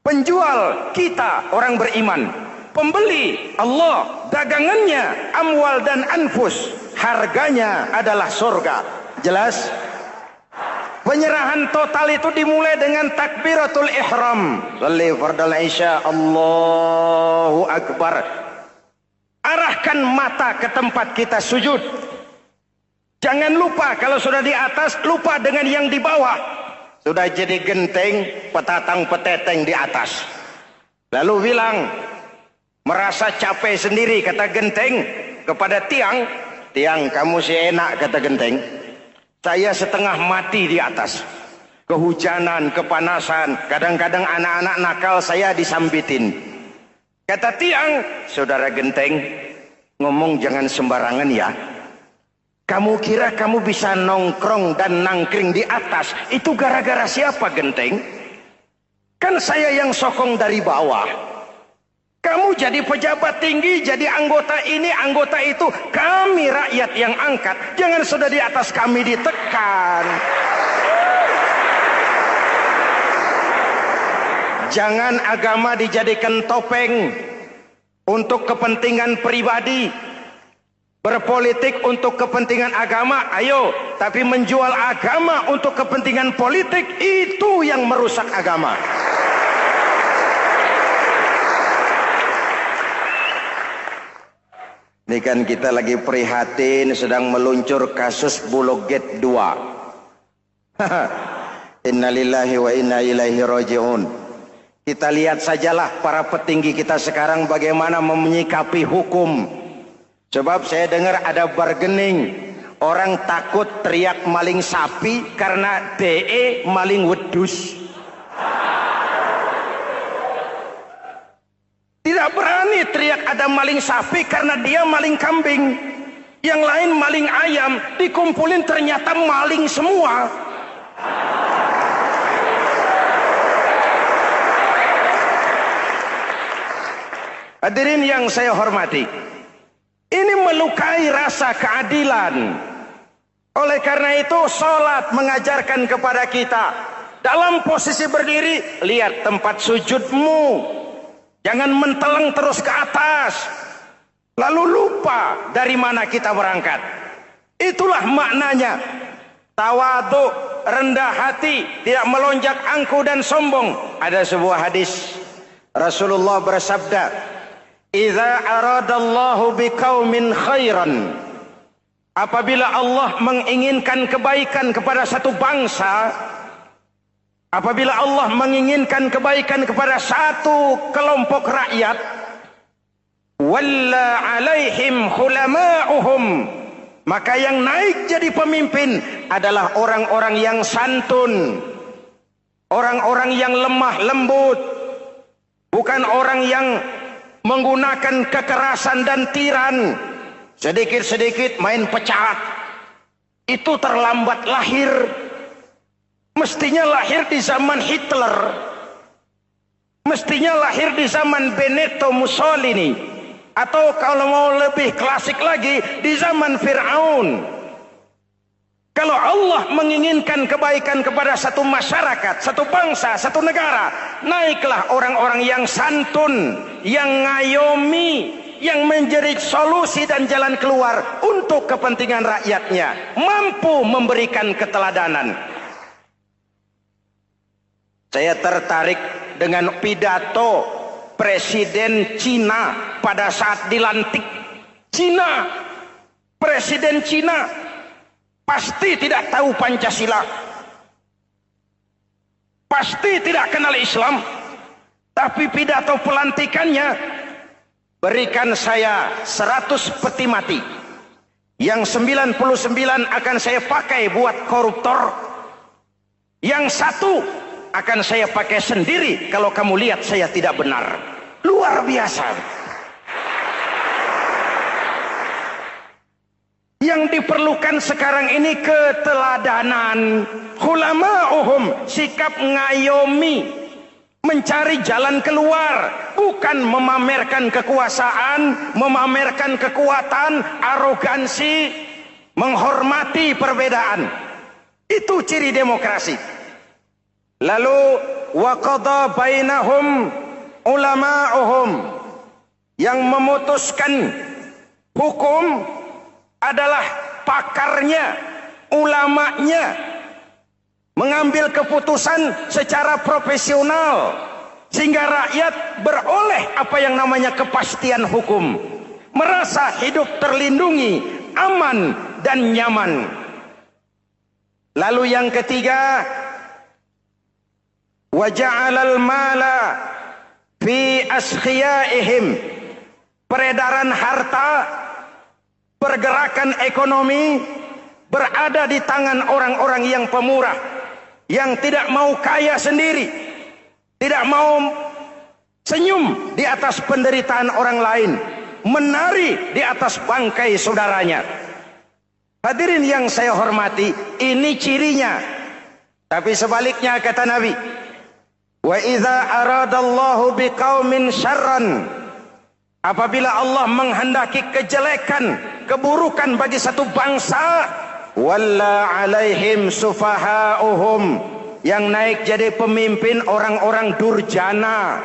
Penjual kita orang beriman, pembeli Allah, dagangannya amwal dan anfus, harganya adalah surga. Jelas? Penyerahan total itu dimulai dengan takbiratul ihram. Shalli fardal isya, Allahu akbar. Arahkan mata ke tempat kita sujud. Jangan lupa kalau sudah di atas, lupa dengan yang di bawah. Sudah jadi genteng, petatang peteteng di atas. Lalu bilang, merasa capek sendiri, kata genteng kepada tiang. Tiang, kamu sih enak, kata genteng. Saya setengah mati di atas. Kehujanan, kepanasan, kadang-kadang anak-anak nakal saya disambitin. Kata tiang, saudara genteng, ngomong jangan sembarangan ya. Kamu kira kamu bisa nongkrong dan nangkring di atas, itu gara-gara siapa genteng? Kan saya yang sokong dari bawah. Kamu jadi pejabat tinggi, jadi anggota ini, anggota itu. Kami rakyat yang angkat. Jangan sudah di atas kami ditekan. Jangan agama dijadikan topeng untuk kepentingan pribadi. Berpolitik untuk kepentingan agama, ayo. Tapi menjual agama untuk kepentingan politik, itu yang merusak agama. Ini kan kita lagi prihatin sedang meluncur kasus Bulog Gate 2. Innalillahi wa inna ilaihi raji'un. Kita lihat sajalah para petinggi kita sekarang bagaimana menyikapi hukum. Sebab saya dengar ada bargaining. Orang takut teriak maling sapi karena DE maling wedus. Tidak berani teriak ada maling sapi karena dia maling kambing. Yang lain maling ayam, dikumpulin ternyata maling semua. Hadirin yang saya hormati, ini melukai rasa keadilan. Oleh karena itu, sholat mengajarkan kepada kita, dalam posisi berdiri, lihat tempat sujudmu. Jangan menteleng terus ke atas, lalu lupa dari mana kita berangkat. Itulah maknanya tawadhu, rendah hati, tidak melonjak angku dan sombong. Ada sebuah hadis Rasulullah bersabda, "Idza aradallahu biqaumin khairan." Apabila Allah menginginkan kebaikan kepada satu bangsa, apabila Allah menginginkan kebaikan kepada satu kelompok rakyat, walla alaihim khulama'uhum, maka yang naik jadi pemimpin adalah orang-orang yang santun, orang-orang yang lemah lembut, bukan orang yang menggunakan kekerasan dan tiran. Sedikit-sedikit main pecat, itu terlambat lahir. Mestinya lahir di zaman Hitler, mestinya lahir di zaman Benito Mussolini, atau kalau mau lebih klasik lagi di zaman Fir'aun. Kalau Allah menginginkan kebaikan kepada satu masyarakat, satu bangsa, satu negara, naiklah orang-orang yang santun, yang ngayomi, yang menjadi solusi dan jalan keluar untuk kepentingan rakyatnya, mampu memberikan keteladanan. Saya tertarik dengan pidato Presiden Cina pada saat dilantik. Cina, Presiden Cina pasti tidak tahu Pancasila, pasti tidak kenal Islam, Tapi pidato pelantikannya, berikan saya 100 peti mati. Yang 99 akan saya pakai buat koruptor. Yang 1 akan saya pakai sendiri kalau kamu lihat saya tidak benar. Luar biasa. Yang diperlukan sekarang ini keteladanan. Hulama'uhum, sikap ngayomi, mencari jalan keluar, bukan memamerkan kekuasaan, memamerkan kekuatan, arogansi, menghormati perbedaan. Itu ciri demokrasi. Lalu wa qada bainahum ulama'uhum, yang memutuskan hukum adalah pakarnya, ulamanya, mengambil keputusan secara profesional sehingga rakyat beroleh apa yang namanya kepastian hukum, merasa hidup terlindungi, aman dan nyaman. Lalu yang ketiga, wa ja'alal mala fi askhiyaihim, peredaran harta, pergerakan ekonomi berada di tangan orang-orang yang pemurah, yang tidak mau kaya sendiri, tidak mau senyum di atas penderitaan orang lain, menari di atas bangkai saudaranya. Hadirin yang saya hormati, ini cirinya. Tapi sebaliknya kata Nabi, wa idza aradallahu biqaumin syarran, apabila Allah menghendaki kejelekan, keburukan bagi satu bangsa, walla alaihim sufaha'uhum, yang naik jadi pemimpin orang-orang durjana,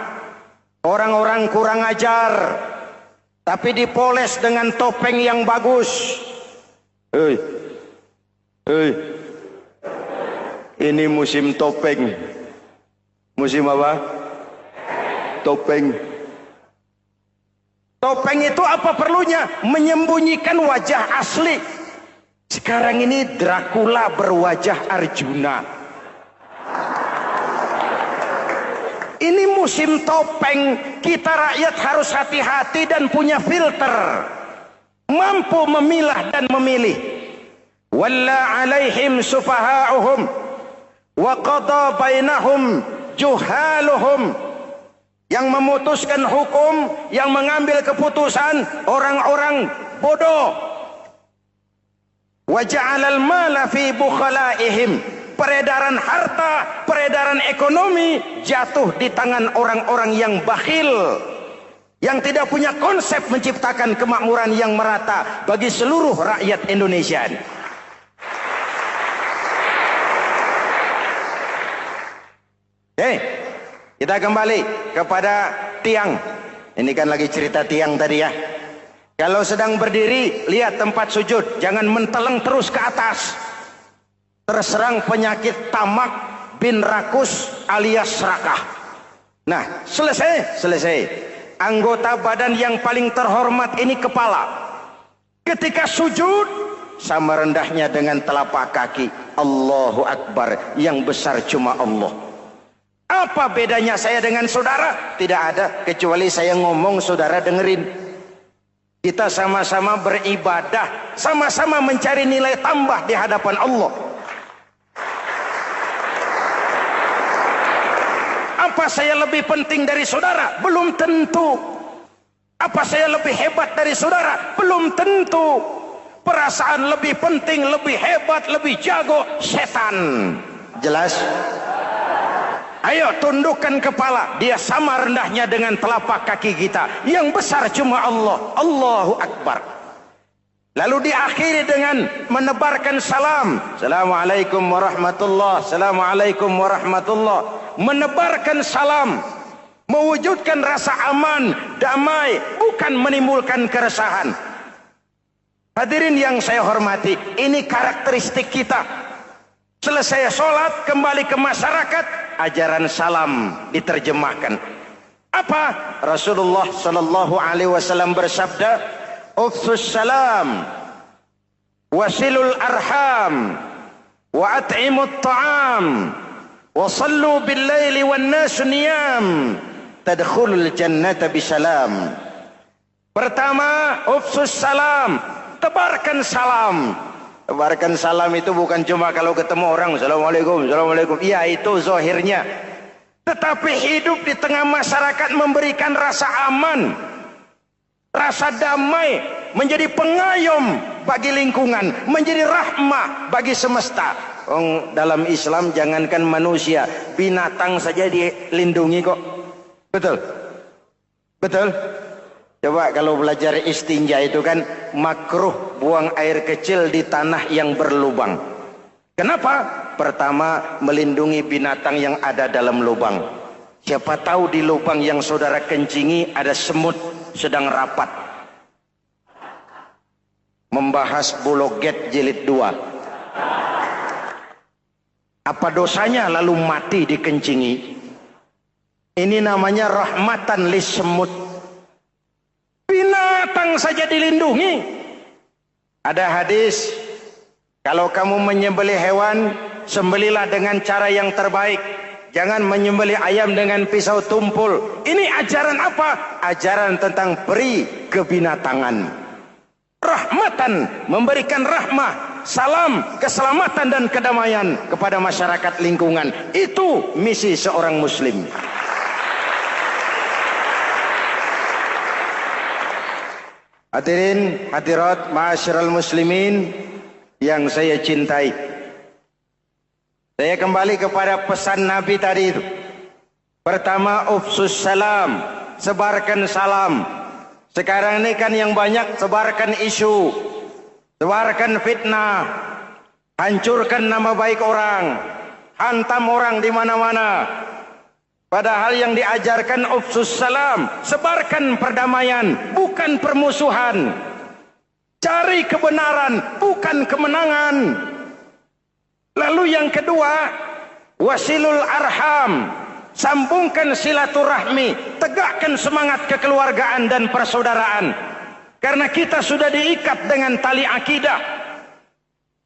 orang-orang kurang ajar, tapi dipoles dengan topeng yang bagus. Hei, hei, ini musim topeng. Musim apa? Topeng. Topeng itu apa perlunya? Menyembunyikan wajah asli. Sekarang ini Dracula berwajah Arjuna. Ini musim topeng. Kita rakyat harus hati-hati dan punya filter, mampu memilah dan memilih. Walla alaihim sufaha'uhum wa qada bainahum juhaluhum, yang memutuskan hukum, yang mengambil keputusan orang-orang bodoh. Wa ja'alal mala fi bukhalaihim, peredaran harta, peredaran ekonomi jatuh di tangan orang-orang yang bakhil, yang tidak punya konsep menciptakan kemakmuran yang merata bagi seluruh rakyat Indonesia. Kita kembali kepada tiang. Ini kan lagi cerita tiang tadi ya. Kalau sedang berdiri, lihat tempat sujud, jangan menteleng terus ke atas. Terserang penyakit tamak bin rakus alias serakah. Nah, selesai. Anggota badan yang paling terhormat ini kepala. Ketika sujud, sama rendahnya dengan telapak kaki. Allahu Akbar, yang besar cuma Allah. Apa bedanya saya dengan saudara? Tidak ada, kecuali saya ngomong saudara dengerin. Kita sama-sama beribadah, sama-sama mencari nilai tambah di hadapan Allah. Apa saya lebih penting dari saudara? Belum tentu. Apa saya lebih hebat dari saudara? Belum tentu. Perasaan lebih penting, lebih hebat, lebih jago, setan. Jelas? Ayo tundukkan kepala. Dia sama rendahnya dengan telapak kaki kita. Yang besar cuma Allah. Allahu Akbar. Lalu diakhiri dengan menebarkan salam. Assalamualaikum warahmatullah. Assalamualaikum warahmatullah. Menebarkan salam. Mewujudkan rasa aman, damai. Bukan menimbulkan keresahan. Hadirin yang saya hormati. Ini karakteristik kita. Selesai sholat, kembali ke masyarakat. Ajaran salam diterjemahkan. Apa? Rasulullah sallallahu alaihi wasallam bersabda, "Ufsus salam, wasilul arham, wa at'imut ta'am, wa sallu bil laili wan nas niyam, tadkhulul jannata bisalam. Pertama, ufsus salam, tebarkan salam. Tebarkan salam itu bukan cuma kalau ketemu orang, assalamualaikum, assalamualaikum. Iya, itu zahirnya. Tetapi hidup di tengah masyarakat memberikan rasa aman, rasa damai, menjadi pengayom bagi lingkungan, menjadi rahmah bagi semesta. Dalam Islam jangankan manusia, binatang saja dilindungi kok. Betul? Betul? Coba kalau belajar istinja itu kan makruh buang air kecil di tanah yang berlubang. Kenapa? Pertama, melindungi binatang yang ada dalam lubang. Siapa tahu di lubang yang saudara kencingi ada semut sedang rapat. Membahas Bologet jilid 2. Apa dosanya lalu mati dikencingi? Ini namanya rahmatan lis semut. Binatang saja dilindungi. Ada hadis, kalau kamu menyembelih hewan, sembelilah dengan cara yang terbaik. Jangan menyembelih ayam dengan pisau tumpul. Ini ajaran apa? Ajaran tentang peri kebinatangan. Rahmatan, memberikan rahmah, salam, keselamatan dan kedamaian kepada masyarakat lingkungan. Itu misi seorang muslim. Hadirin hadirat ma'asyiral muslimin yang saya cintai. Saya kembali kepada pesan Nabi tadi itu. Pertama, ufsus salam, sebarkan salam. Sekarang ini kan yang banyak sebarkan isu, sebarkan fitnah, hancurkan nama baik orang, hantam orang di mana-mana. Padahal yang diajarkan ufsus salam, sebarkan perdamaian, bukan permusuhan. Cari kebenaran, bukan kemenangan. Lalu yang kedua, wasilul arham, sambungkan silaturahmi, tegakkan semangat kekeluargaan dan persaudaraan. Karena kita sudah diikat dengan tali akidah.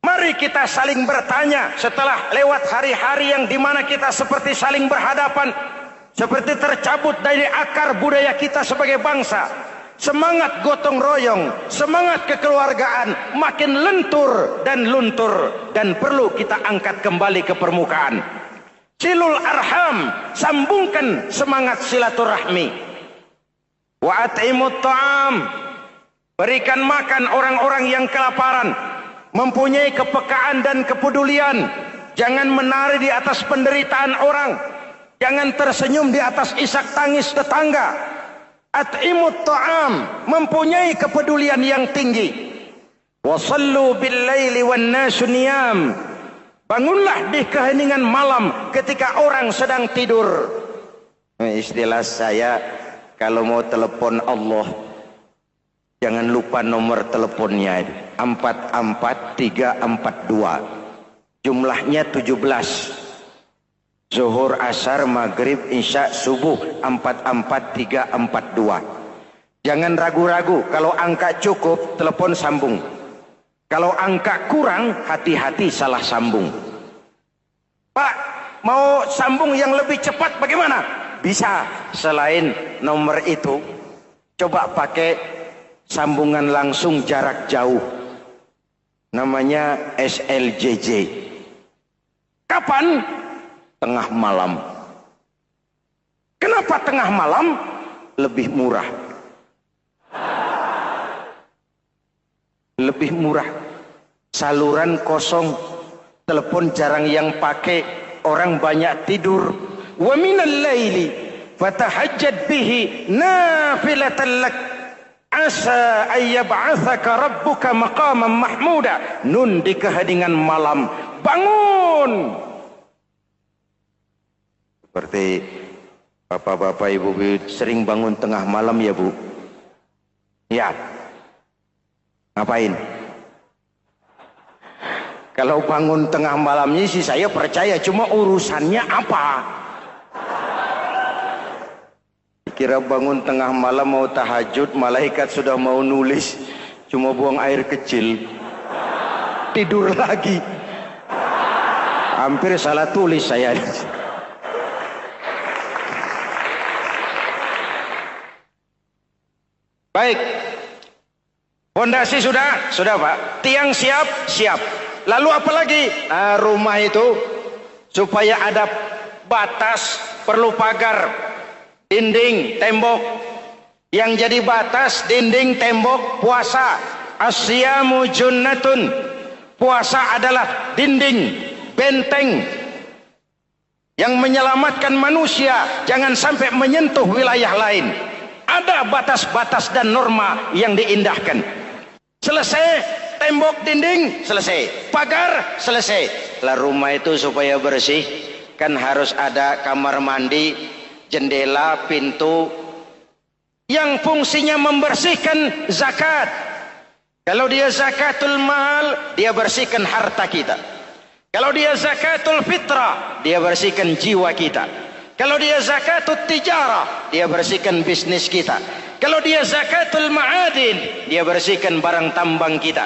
Mari kita saling bertanya setelah lewat hari-hari yang dimana kita seperti saling berhadapan, seperti tercabut dari akar budaya kita sebagai bangsa. Semangat gotong royong, semangat kekeluargaan makin lentur dan luntur dan perlu kita angkat kembali ke permukaan. Silul arham, sambungkan semangat silaturahmi. Wa at'imut ta'am, berikan makan orang-orang yang kelaparan. Mempunyai kepekaan dan kepedulian. Jangan menari di atas penderitaan orang. Jangan tersenyum di atas isak tangis tetangga. At'imut ta'am, mempunyai kepedulian yang tinggi. Wasallu bil laili wan nasu niyam, bangunlah di keheningan malam ketika orang sedang tidur. Istilah saya, kalau mau telepon Allah, jangan lupa nomor teleponnya, 44342. Jumlahnya 17. Zuhur, asar, maghrib, isya, subuh, 44342. Jangan ragu-ragu, kalau angka cukup, telepon sambung. Kalau angka kurang, hati-hati salah sambung. Pak, mau sambung yang lebih cepat bagaimana? Bisa, selain nomor itu, coba pakai sambungan langsung jarak jauh. Namanya SLJJ. Kapan? Tengah malam. Kenapa tengah malam? Lebih murah. Lebih murah. Saluran kosong, telepon jarang yang pakai, orang banyak tidur. Wa minal laili fatahajjad bihi nafilatan lak asa ayyab'atsaka rabbuka maqaman mahmuda. Nun, di keheningan malam bangun. Seperti bapak-bapak, ibu-ibu sering bangun tengah malam ya Bu? Ya. Ngapain? Kalau bangun tengah malamnya sih saya percaya, cuma urusannya apa? Kira bangun tengah malam mau tahajud, malaikat sudah mau nulis, cuma buang air kecil, tidur lagi. Hampir salah tulis saya. Baik. Fondasi sudah Pak. Tiang siap. Lalu apa lagi? Nah, rumah itu supaya ada batas, perlu pagar, dinding, tembok. Yang jadi batas, dinding, tembok, puasa. Asyamu junnatun. Puasa adalah dinding, benteng yang menyelamatkan manusia jangan sampai menyentuh wilayah lain. Ada batas-batas dan norma yang diindahkan. Selesai, tembok, dinding, selesai. Pagar, selesai. Lah rumah itu supaya bersih, kan harus ada kamar mandi, jendela, pintu, yang fungsinya membersihkan zakat. Kalau dia zakatul mal, dia bersihkan harta kita. Kalau dia zakatul fitrah, dia bersihkan jiwa kita. Kalau dia zakatul tijarah, dia bersihkan bisnis kita. Kalau dia zakatul ma'adin, dia bersihkan barang tambang kita.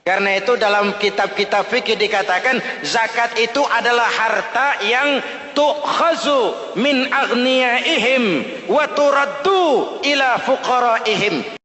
Karena itu dalam kitab-kitab fikih dikatakan zakat itu adalah harta yang tu'khazu min aghniyaihim wa turaddu ila fuqaraihim.